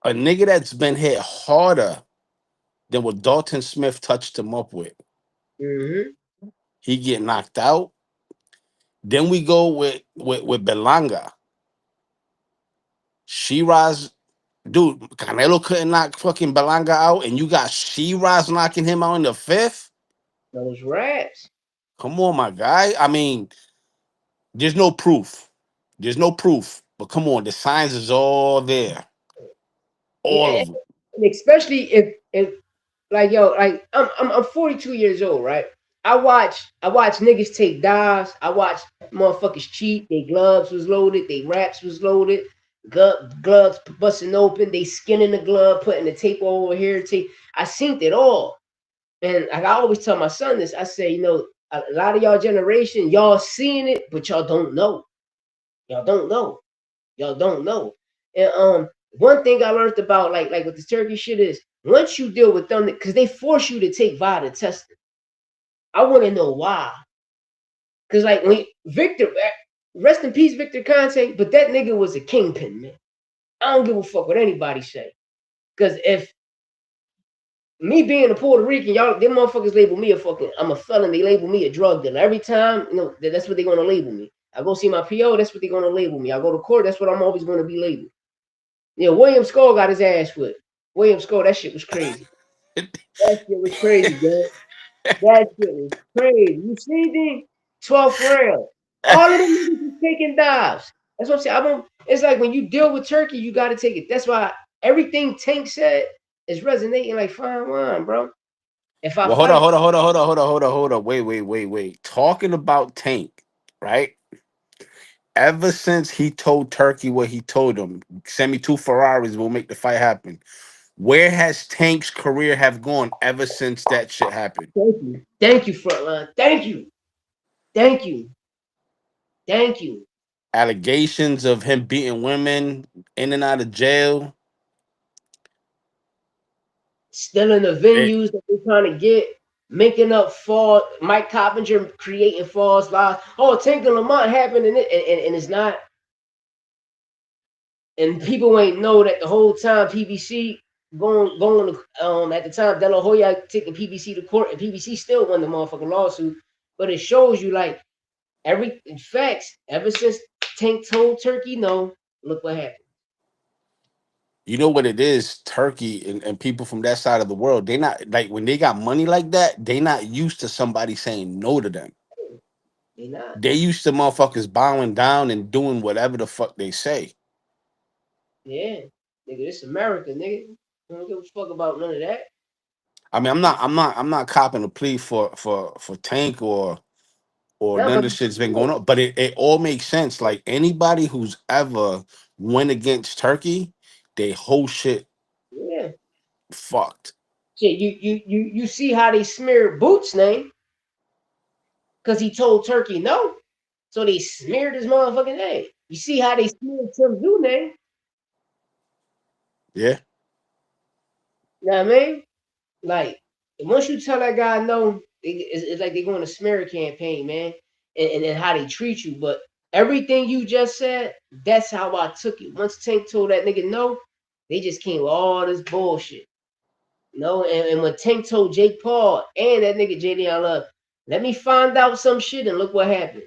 a nigga that's been hit harder than what Dalton Smith touched him up with. Mm-hmm. He get knocked out. Then we go with Belanga. Shiraz, dude, Canelo couldn't knock fucking Belanga out, and you got Shiraz knocking him out in the fifth. Those rats. Come on, my guy. I mean, there's no proof. There's no proof. But come on, the signs is all there. All Yeah, of them. and especially if like yo, like I'm 42 years old, right? I watch niggas take dives. I watch motherfuckers cheat. They gloves was loaded. They wraps was loaded. Gloves busting open. They skinning the glove, putting the tape over here. Tape. I seen it all, and like I always tell my son this. I say, a lot of y'all generation, y'all seeing it, but y'all don't know. Y'all don't know. Y'all don't know. And One thing I learned about like with the turkey shit is once you deal with them, because they force you to take VADA testing. I want to know why. Because like when Victor, rest in peace, Victor Conte, but that nigga was a kingpin, man. I don't give a fuck what anybody say. Because if me being a Puerto Rican, y'all, them motherfuckers label me a fucking, I'm a felon. They label me a drug dealer. Every time, that's what they're gonna label me. I go see my PO, that's what they're gonna label me. I go to court, that's what I'm always gonna be labeled. William Skull got his ass whipped. William Skull, that shit was crazy. That shit was crazy, man. That shit was crazy. You see the 12th round. All of them niggas is taking dives. That's what I'm saying. It's like when you deal with Turkey, you gotta take it. That's why everything Tank said is resonating like fine wine, bro. If I Well, hold on, fight, hold on, hold on, hold on, hold on, hold on, hold on. Wait. Talking about Tank, right? Ever since he told Turkey what he told him, send me two Ferraris, we'll make the fight happen. Where has Tank's career have gone ever since that shit happened? thank you, frontline. Thank you, thank you. Allegations of him beating women in and out of jail. Still in the It, venues that they're trying to get, making up false. Mike Coppinger creating false lies. Oh, Tinker Lamont happened, and it's not. And people ain't know that the whole time PBC going at the time De La Hoya taking PBC to court, and PBC still won the motherfucking lawsuit. But it shows you like in facts, ever since Tank told Turkey no, look what happened. you know what it is, Turkey and people from that side of the world, they not like when they got money like that, they not used to somebody saying no to them. They not. They used to motherfuckers bowing down and doing whatever the fuck they say. Yeah. Nigga, this America, nigga. I don't give a fuck about none of that. I mean, I'm not copping a plea for Tank or Nah, none of but the shit's been going on. But it all makes sense. Like anybody who's ever went against Turkey, they whole shit yeah. fucked. Shit, you see how they smeared Boots' name because he told Turkey no, so they smeared his motherfucking name. You see how they smeared Tim Zoo name? Yeah. You know what I mean? Like once you tell that guy no, it's like they're going to smear campaign, man, and then how they treat you. But everything you just said, that's how I took it. Once Tank told that nigga no, they just came with all this bullshit. No, and when Tank told Jake Paul and that nigga JD Love, let me find out some shit and look what happened.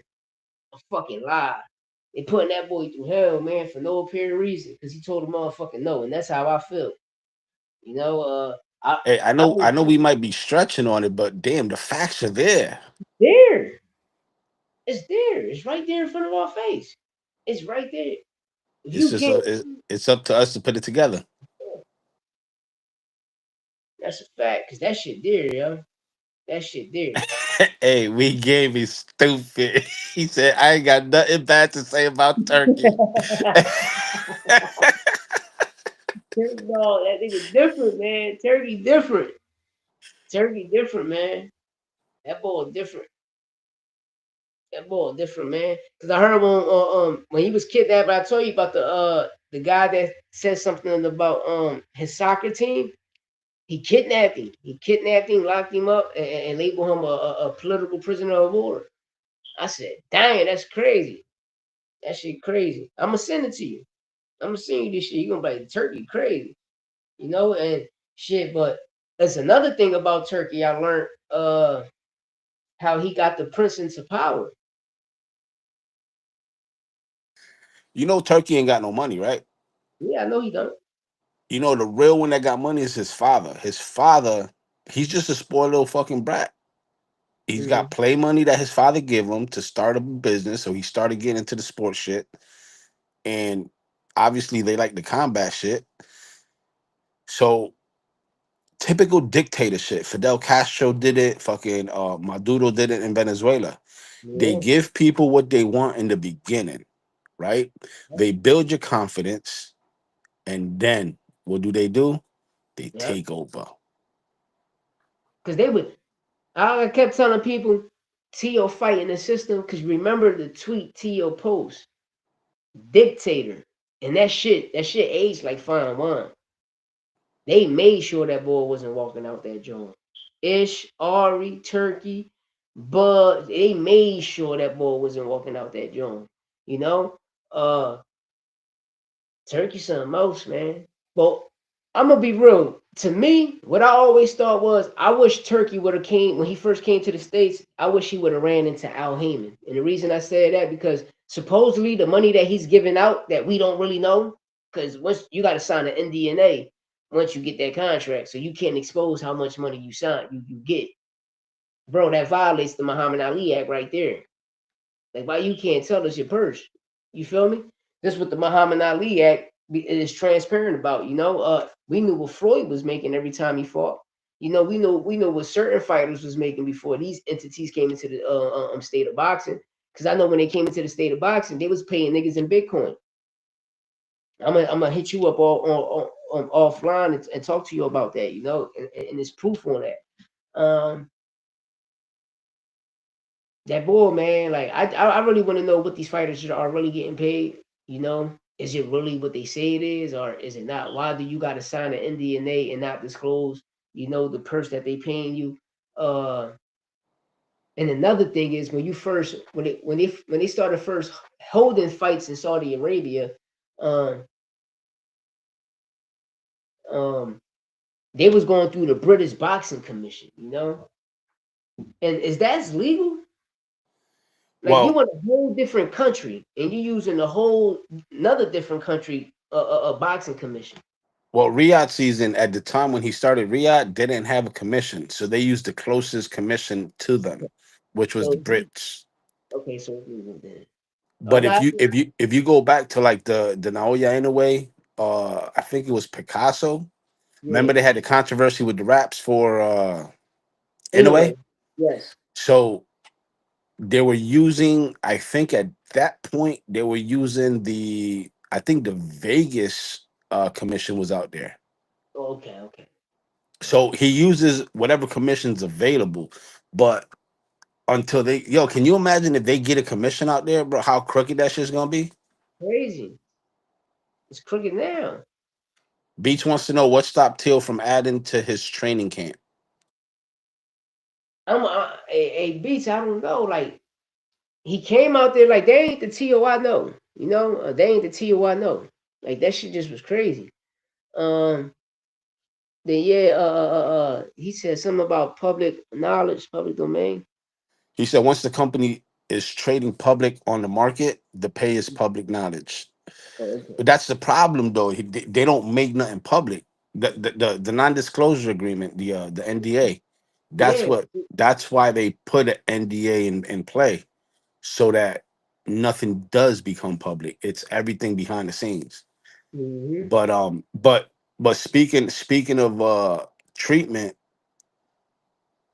A fucking lie. They putting that boy through hell, man, for no apparent reason. Because he told a motherfucking no. And that's how I feel. You know, I Hey, I I know was I know we might be stretching on it, but damn, the facts are there. there. It's there. It's right there in front of our face. It's right there. If It's you just can't, it's up to us to put it together. that's a fact. Because that shit there, yo. That shit there. Hey, we gave me stupid. He said, I ain't got nothing bad to say about Turkey. No, that nigga different, man. Turkey different. Turkey different, man. That boy different. That boy different, man. Cause I heard when he was kidnapped, I told you about the guy that said something about his soccer team. He kidnapped him. He kidnapped him, locked him up, and labeled him a political prisoner of war. I said, "Dang, that's crazy. That shit crazy." I'm gonna send it to you. I'm gonna send you this shit. You gonna be like, Turkey crazy, and shit. But that's another thing about Turkey. I learned how he got the prince into power. You know Turkey ain't got no money, right? Yeah, I know he done. You know the real one that got money is his father. His father, he's just a spoiled little fucking brat. He's got Mm, play money that his father gave him to start a business, so he started getting into the sports shit. And obviously they like the combat shit. So typical dictator shit. Fidel Castro did it. Fucking Maduro did it in Venezuela. They yeah, give people what they want in the beginning, right? They build your confidence, and then what do? They yeah. take over. Because they would. I kept telling people, Tio fighting the system. Because remember the tweet Tio post, dictator. And that shit aged like fine wine. They made sure that boy wasn't walking out that joint. Ish, Ari, Turkey, but they made sure that boy wasn't walking out that joint. You know, uh, Turkey something else, man. But I'm gonna be real. To me, what I always thought was, I wish Turkey would have came when he first came to the states. I wish he would have ran into Al Heyman, and the reason I said that because supposedly the money that he's giving out that we don't really know, because once you got to sign an NDA once you get that contract, so you can't expose how much money you sign you get, bro. That violates the Muhammad Ali Act right there. Like, why you can't tell us your purse? You feel me? This what the Muhammad Ali Act is transparent about. We knew what Floyd was making every time he fought. We know what certain fighters was making before these entities came into the state of boxing. Because I know when they came into the state of boxing, they was paying niggas in Bitcoin. I'm gonna hit you up on offline and talk to you about that. And there's proof on that. That boy, man, like I really want to know what these fighters are really getting paid. Is it really what they say it is, or is it not? Why do you got to sign an NDA and not disclose, the purse that they paying you? Uh, and another thing is when you first when they started first holding fights in Saudi Arabia, um, um, they was going through the British Boxing Commission, and is that legal? Like you Well, in a whole different country and you using a whole another different country a boxing commission. Riyadh season at the time when he started Riyadh didn't have a commission, so they used the closest commission to them, which was So the Brits. okay, so it's legal then. Oh But no, if you go back to like the Naoya Inoue, I think it was Picasso. Remember yeah. they had the controversy with the raps for Anyway, Inoue? yes. So they were using, I think at that point they were using I think the Vegas commission was out there. Oh, okay. So he uses whatever commission's available. But until can you imagine if they get a commission out there, bro, how crooked that shit's gonna be? Crazy. It's crooked now. Beach wants to know what stopped Till from adding to his training camp. A Beats, I don't know. Like he came out there like they ain't the TO I know. They ain't the TO I know. Like that shit just was crazy. Um, then yeah, he said something about public knowledge, public domain. He said once the company is trading public on the market, the pay is public knowledge. Oh, okay. But that's the problem, though. They don't make nothing public. The non-disclosure agreement, the NDA. That's Yeah. what. That's why they put an NDA in play, so that nothing does become public. It's everything behind the scenes. Hmm. But speaking of treatment,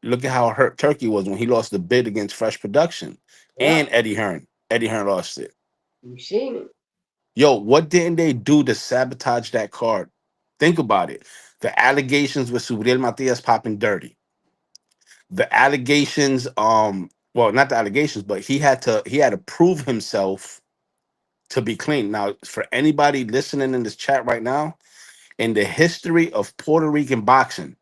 look at how hurt Turkey was when he lost the bid against Fresh Production Yeah. and Eddie Hearn. Eddie Hearn lost it. You seen it. Yo, what didn't they do to sabotage that card? Think about it. The allegations with Subriel Matias popping dirty. The allegations, well, not the allegations, but he had to prove himself to be clean. Now, for anybody listening in this chat right now, in the history of Puerto Rican boxing,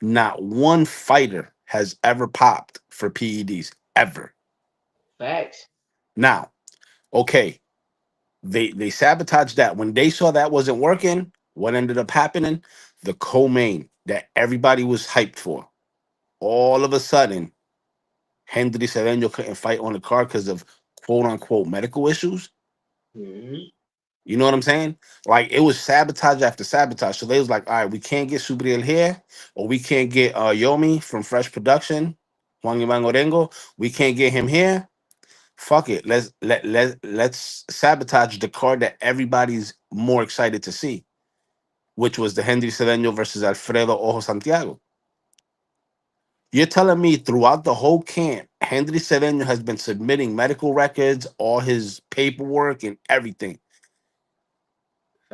not one fighter has ever popped for PEDs ever. Facts. Now, okay, they sabotaged that. When they saw that wasn't working, what ended up happening? The co-main that everybody was hyped for. All of a sudden, Henry Cedeño couldn't fight on the card because of quote unquote medical issues. Hmm. You know what I'm saying? Like it was sabotage after sabotage. So they was like, all right, we can't get Subriel here, or we can't get Yomi from Fresh Production, Juan Iván Orengo. We can't get him here. Fuck it. Let's sabotage the card that everybody's more excited to see, which was the Henry Cedeño versus Alfredo Ojo Santiago. You're telling me throughout the whole camp, Henry Cedeño has been submitting medical records, all his paperwork and everything.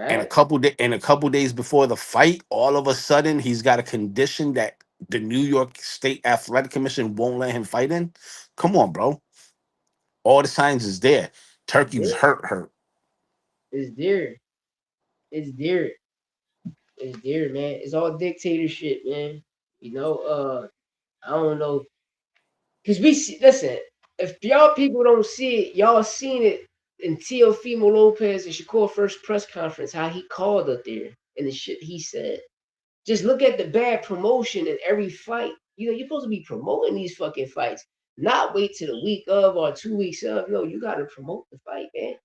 And Facts. a couple days before the fight, all of a sudden he's got a condition that the New York State Athletic Commission won't let him fight in. Come on, bro. All the signs is there. Turkey was Yeah. hurt. It's there. It's there. It's there, man. It's all dictatorship, man. You know, I don't know. Cause we see, listen, if y'all people don't see it, y'all seen it in Teofimo Lopez and Shakur first press conference, how he called up there and the shit he said. Just look at the bad promotion in every fight. You know, you're supposed to be promoting these fucking fights, not wait till the week of or 2 weeks of. No, you gotta promote the fight, man.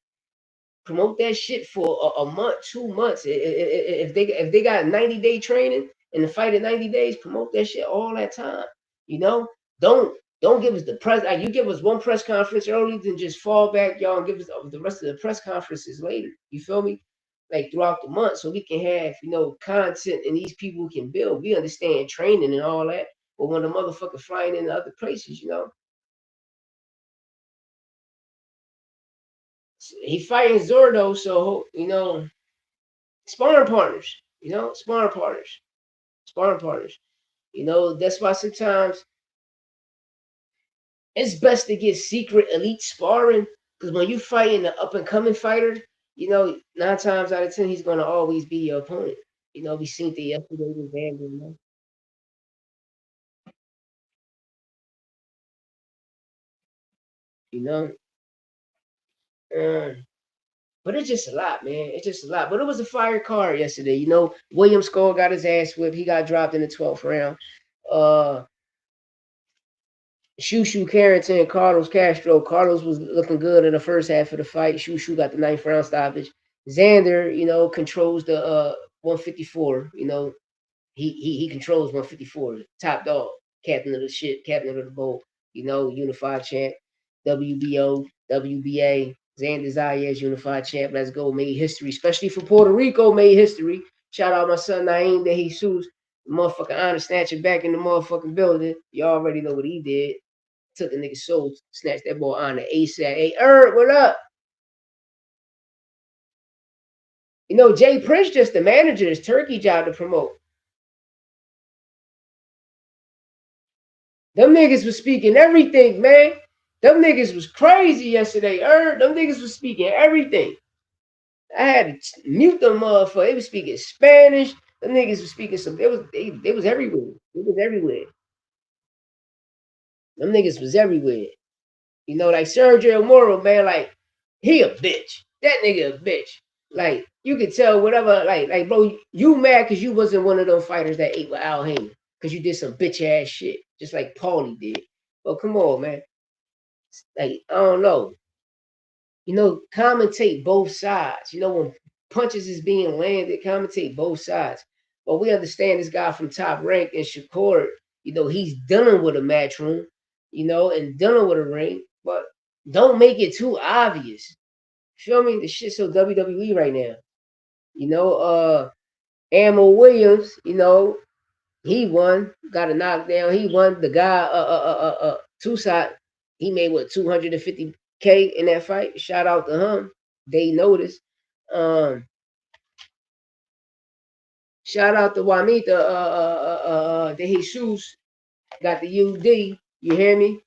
Promote that shit for a month, 2 months. If they got 90-day training and the fight in 90 days, promote that shit all that time. You know, don't don't give us the press. Like, you give us one press conference early, then just fall back, y'all, and give us the rest of the press conferences later. You feel me? Like throughout the month, so we can have content and these people can build. We understand training and all that, but when the motherfucker flying into other places, he fighting Zordo, so sparring partners, sparring partners. That's why sometimes it's best to get secret elite sparring because when you fighting an up and coming fighter, 9 times out of 10 he's gonna always be your opponent. We seen the yesterday with Xander. You know, uh, but it's just a lot, man. It's just a lot. But it was a fire card yesterday. William Skull got his ass whipped. He got dropped in the 12th round. Uh, Shushu Carrington, Carlos Castro. Carlos was looking good in the first half of the fight. Shushu got the 9th round stoppage. Xander, controls the 154. He controls 154. Top dog, captain of the ship, captain of the boat. Unified champ, WBO, WBA. Xander Zayas, unified champ. Let's go. Made history, especially for Puerto Rico. Made history. Shout out my son Nieem Dejesus, the motherfucking honor snatcher back in the motherfucking building. You already know what he did. Took a nigga's soul, snatched that boy on the ASAP. Hey, what up? Jay Prince just the manager. It's Turkey job to promote. Them niggas was speaking everything, man. Them niggas was crazy yesterday. Them niggas was speaking everything. I had to mute them motherfuckers. They was speaking Spanish. Them niggas was speaking some. They was everywhere. It was everywhere. Them niggas was everywhere. Like Sergio Moro, man, like, he a bitch. That nigga a bitch. Like, you could tell whatever, like, bro, you mad because you wasn't one of them fighters that ate with Al Haymon. Because you did some bitch ass shit. Just like Paulie did. But come on, man. Like, I don't know. Commentate both sides. When punches is being landed, commentate both sides. But we understand this guy from Top Rank and Shakur, he's done with a match room, and done with a ring. But don't make it too obvious. Feel me? The shit's so WWE right now. Ammo Williams, he won, got a knockdown. He won. The guy, Tucson, he made what 250K in that fight. Shout out to him. They noticed. Shout out to Juanita, De Jesus, got the UD. You hear me?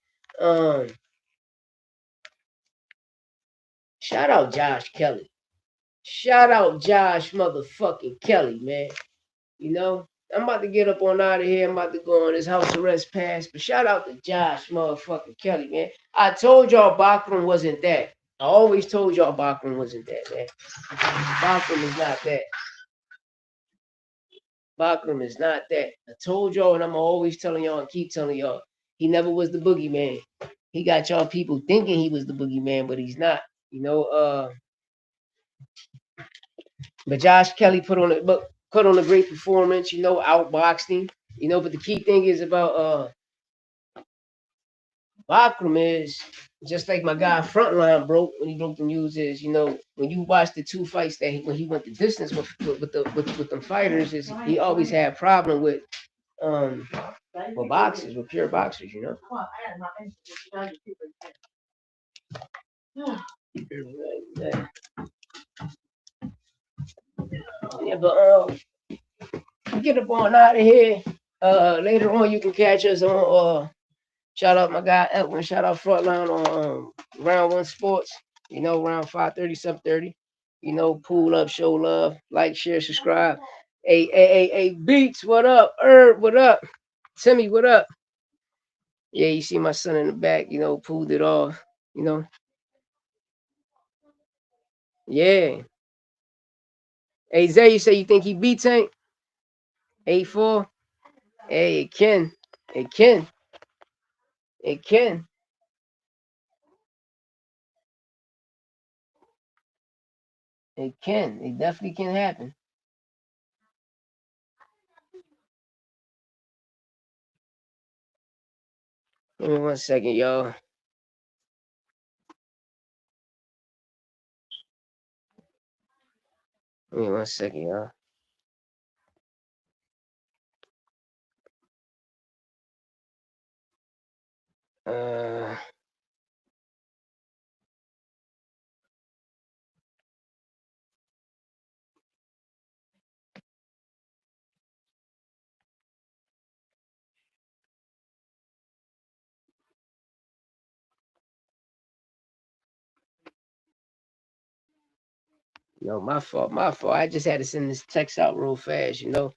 Shout out Josh Kelly. Shout out Josh motherfucking Kelly, man. I'm about to get up on out of here. I'm about to go on this house arrest pass. But shout out to Josh motherfucking Kelly, man. I told y'all Bachram wasn't that. I always told y'all Bachram wasn't that, man. Bachram is not that. Bachram is not that. I told y'all, and I'm always telling y'all and keep telling y'all, he never was the boogeyman. He got y'all people thinking he was the boogeyman, but he's not. But Josh Kelly put on a great performance, outboxed him. But the key thing is about Bachram is just like my guy Frontline broke when he broke the news is, when you watch the two fights when he went the distance with them fighters, is he always had a problem with boxers, with pure boxers, Yeah, but get up on out of here. Later on you can catch us on shout out my guy Edwin, shout out Frontline on Round One Sports, around 5:30, 7:30. You know, pull up, show love, like, share, subscribe. Hey, Beats, what up? Herb, what up? Timmy, what up? Yeah, you see my son in the back, you know, pulled it off, you know. Yeah. Hey, Zay, you say you think he beat Tank? 8-4? Hey, it can. It can. It can. It can. It definitely can happen. Give me 1 second, y'all. Give me 1 second, y'all. Uh, no, my fault. My fault. I just had to send this text out real fast, you know.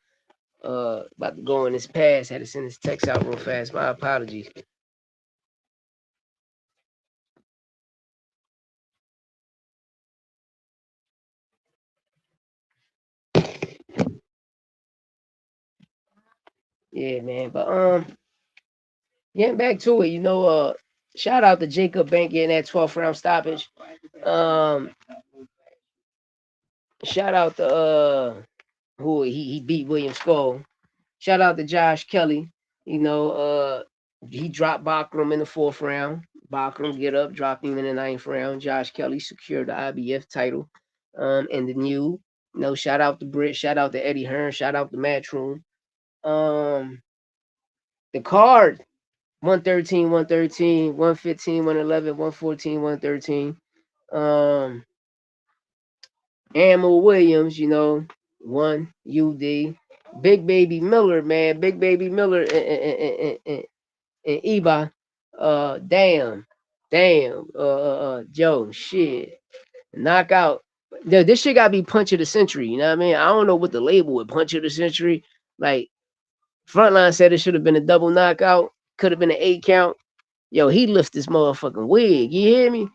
About to go in this pass. Had to send this text out real fast. My apologies. Yeah, man. But getting back to it, you know, shout out to Jacob Bank getting that 12th round stoppage. Um, shout out to who he beat William Skull. Shout out to Josh Kelly. You know, he dropped Bachram in the 4th round. Bachram get up, dropped him in the 9th round. Josh Kelly secured the IBF title. And the new, you know, shout out to Britt, shout out to Eddie Hearn, shout out to Matchroom. The card 113, 113, 115, 111, 114, 113. Amel Williams, you know, one UD. Big Baby Miller, man. Big Baby Miller and Eba. Damn. Damn. Joe, shit. Knockout. This shit gotta be punch of the century, you know what I mean? I don't know what the label with punch of the century. Like, Frontline said it should have been a double knockout, could have been an 8 count. Yo, he lift this motherfucking wig. You hear me?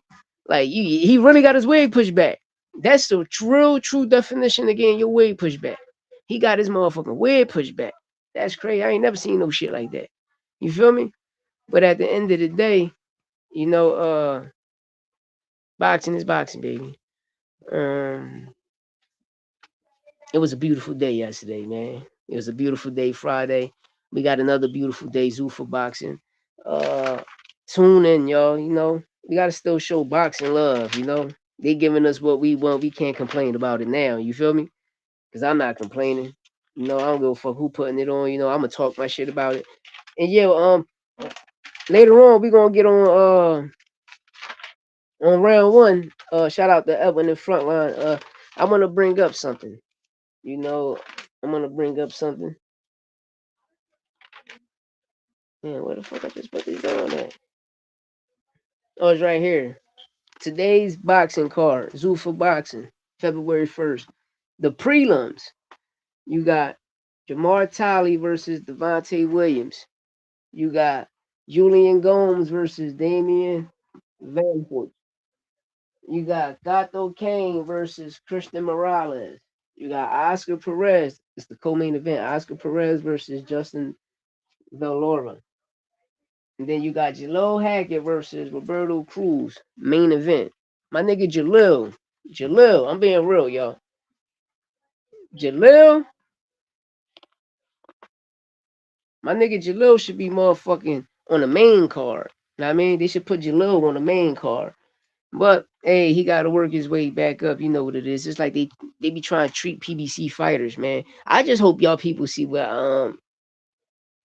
Like, he really got his wig pushed back. That's the true definition of getting your wig pushed back. He got his motherfucking wig pushed back. That's crazy. I ain't never seen no shit like that. You feel me? But at the end of the day, you know, boxing is boxing, baby. Um, it was a beautiful day yesterday, man. It was a beautiful day Friday. We got another beautiful day zoo for boxing. Uh, tune in, y'all. You know, we gotta still show boxing love. You know, they giving us what we want. We can't complain about it now. You feel me? Cause I'm not complaining. You know, I don't give a fuck who putting it on. You know, I'm gonna talk my shit about it. And yeah, later on we gonna get on round one. Shout out to Edwin in front line. I'm gonna bring up something. You know, I'm gonna bring up something. Man, where the fuck I just put this on at? Oh, it's right here. Today's boxing card, Zoo for Boxing, February 1st. The prelims. You got Jamar Talley versus Devontae Williams. You got Julian Gomes versus Damian Vanport. You got Gato Kane versus Christian Morales. You got Oscar Perez. It's the co-main event. Oscar Perez versus Justin Valora. And then you got Jalil Hackett versus Roberto Cruz. Main event. My nigga Jalil. Jalil, I'm being real, y'all. Jalil, my nigga Jalil should be motherfucking on the main card. You know what I mean? They should put Jalil on the main card. But hey, he got to work his way back up. You know what it is. It's like they be trying to treat PBC fighters, man. I just hope y'all people see what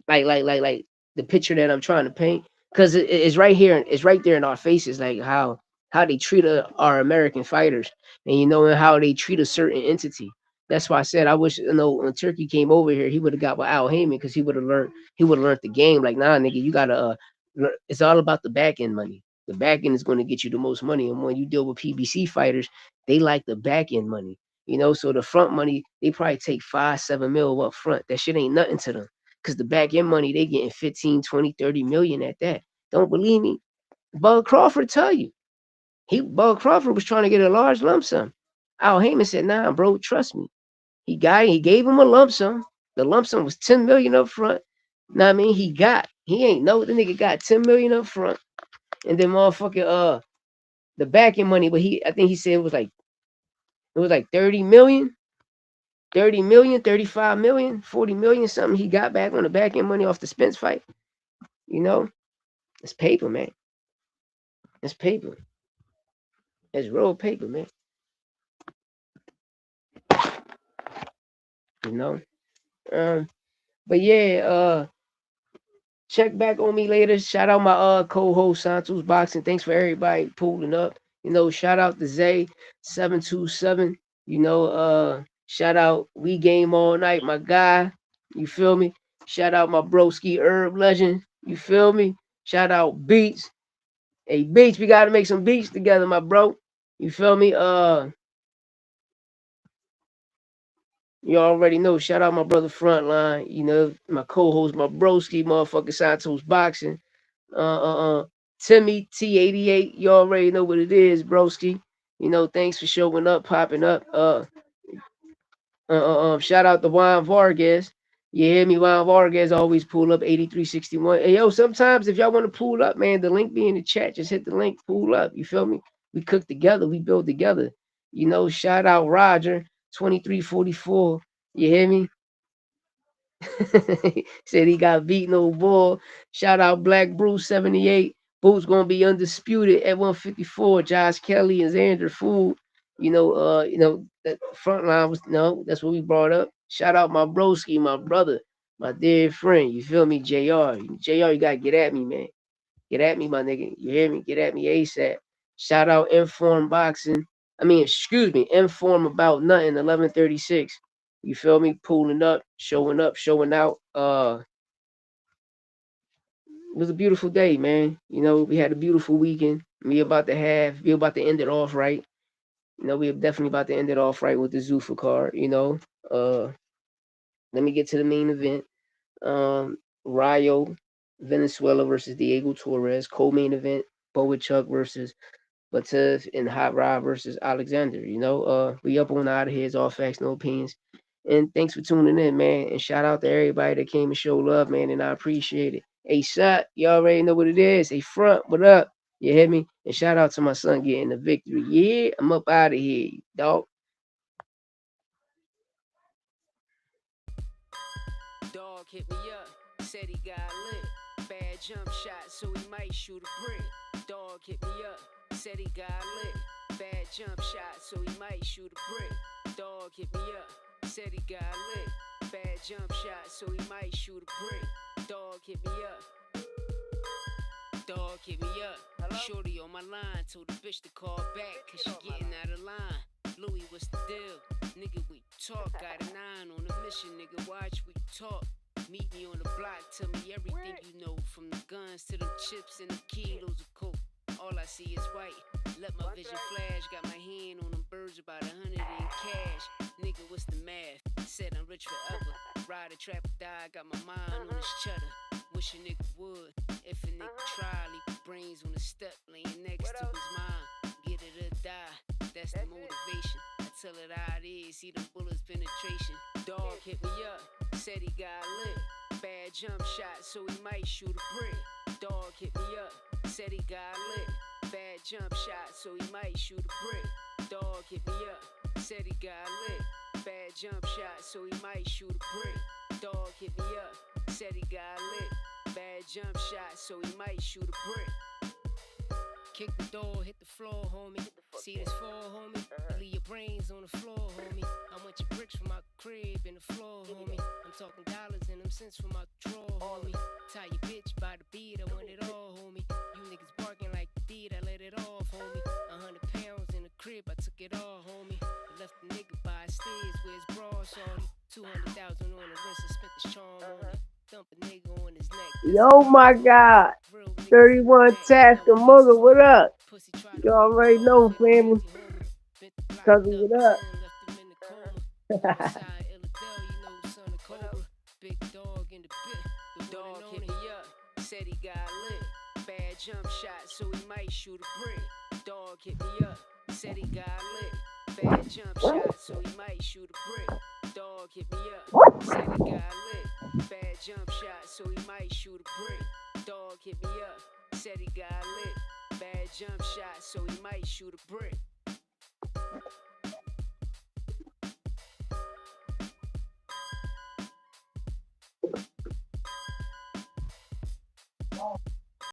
like the picture that I'm trying to paint, because it's right here. It's right there in our faces, like how they treat our American fighters, and you know, and how they treat a certain entity. That's why I said I wish, you know, when Turkey came over here, he would have got with Al Heyman, because he would have learned the game. Like, nah, nigga, you gotta it's all about the back end money. The back end is going to get you the most money. And when you deal with PBC fighters, they like the back end money. So the front money, they probably take 5-7 mil up front. That shit ain't nothing to them. Cause the back end money, they getting 15, 20, 30 million at that. Don't believe me? Bud Crawford tell you. Bud Crawford was trying to get a large lump sum. Al Heyman said, nah, bro, trust me. He gave him a lump sum. The lump sum was 10 million up front. Know what I mean? He ain't know the nigga got 10 million up front. And then motherfucking the back end money, but I think he said it was like 30 million, 30 million, 35 million, 40 million, something he got back on the back end money off the Spence fight. It's paper, man. It's paper. It's real paper, man. But yeah, check back on me later. Shout out my co-host Santos Boxing. Thanks for everybody pulling up. Shout out to Zay 727. Shout out We Game All Night, my guy. You feel me? Shout out my broski Herb Legend. You feel me? Shout out Beats. Hey Beats, we gotta make some beats together, my bro. You feel me? You already know. Shout out my brother Frontline. My co-host, my broski, motherfucking Santos Boxing. Timmy T88. You already know what it is, broski. Thanks for showing up, popping up. Shout out to Juan Vargas. You hear me? Juan Vargas always pull up 8361. Hey, yo, sometimes if y'all want to pull up, man, the link be in the chat. Just hit the link, pull up. You feel me? We cook together, we build together. Shout out Roger 2344. You hear me? Said he got beat no ball. Shout out Black Bruce 78. Boots gonna be undisputed at 154. Josh Kelly and Xander Food. That front line was that's what we brought up. Shout out my broski, my brother, my dear friend. You feel me, JR? JR, you gotta get at me, man. Get at me, my nigga. You hear me? Get at me ASAP. Shout out Inform Boxing. Inform About Nothing, 1136. You feel me? Pulling up, showing out. It was a beautiful day, man. We had a beautiful weekend. We about to end it off right. We're definitely about to end it off right with the Zuffa card. Let me get to the main event. Rayo Venezuela versus Diego Torres. Co-main event. Boachuk versus Batav and Hot Rod versus Alexander. We up on out of here. It's all facts, no opinions. And thanks for tuning in, man. And shout out to everybody that came and showed love, man. And I appreciate it. Hey, Shot, you already know what it is. Hey, Front, what up? You hear me? And shout out to my son getting the victory. Yeah, I'm up out of here, dog. Dog hit me up, said he got lit. Bad jump shot, so he might shoot a brick. Dog hit me up, said he got lit. Bad jump shot, so he might shoot a brick. Dog hit me up, said he got lit. Bad jump shot, so he might shoot a brick. Dog hit me up. Dog hit me up. Hello? Shorty on my line, told the bitch to call back, cause she getting out of line. Louis, what's the deal? Nigga, we talk. Got a 9 on a mission, nigga, watch we talk. Meet me on the block, tell me everything you know. From the guns to the chips and the kilos of coke. All I see is white. Let my vision flash. Got my hand on them birds, about 100 in cash. Nigga, what's the math? Said I'm rich forever. Ride a trap or die. Got my mind on this cheddar. Wish a nigga would. If a nigga try, leave brains on the step, laying next to his mind. Get it or die. That's the motivation. I tell it how it is. See them bullets penetration. Dog hit me up. Said he got lit. Bad jump shot, so he might shoot a brick. Dog hit me up. Said he got lit. Bad jump shot, so he might shoot a brick. Dog hit me up. Said he got lit. Bad jump shot, so he might shoot a brick. Dog hit me up. Said he got lit. Bad jump shot, so he might shoot a brick. Kick the door, hit the floor, homie. See this fall, homie? Leave your brains on the floor, homie. I want your bricks from my crib in the floor, homie. I'm talking dollars and them cents from my drawer, homie. Tie your bitch by the beat, I want it all, homie. You niggas barking like the deed, I let it off, homie. 100 pounds in the crib, I took it all, homie. I left the nigga by stairs where his bra shorty. 200,000 on the wrist, I spent the charm on it. Dump a nigga on his neck. Yo, my God. Real 31 Tasker Mugger, what up? You already know, family. Cousin, what up? Big dog in the pit. The dog hit me up, said he got lit. Bad jump shot, so he might shoot a brick. Dog hit me up, said he got lit. Bad jump shot, so he might shoot a brick. Dog hit me up, said he got lit. Bad jump shot, so he might shoot a brick. Dog hit me up, said he got lit. Bad jump shot, so he might shoot a brick.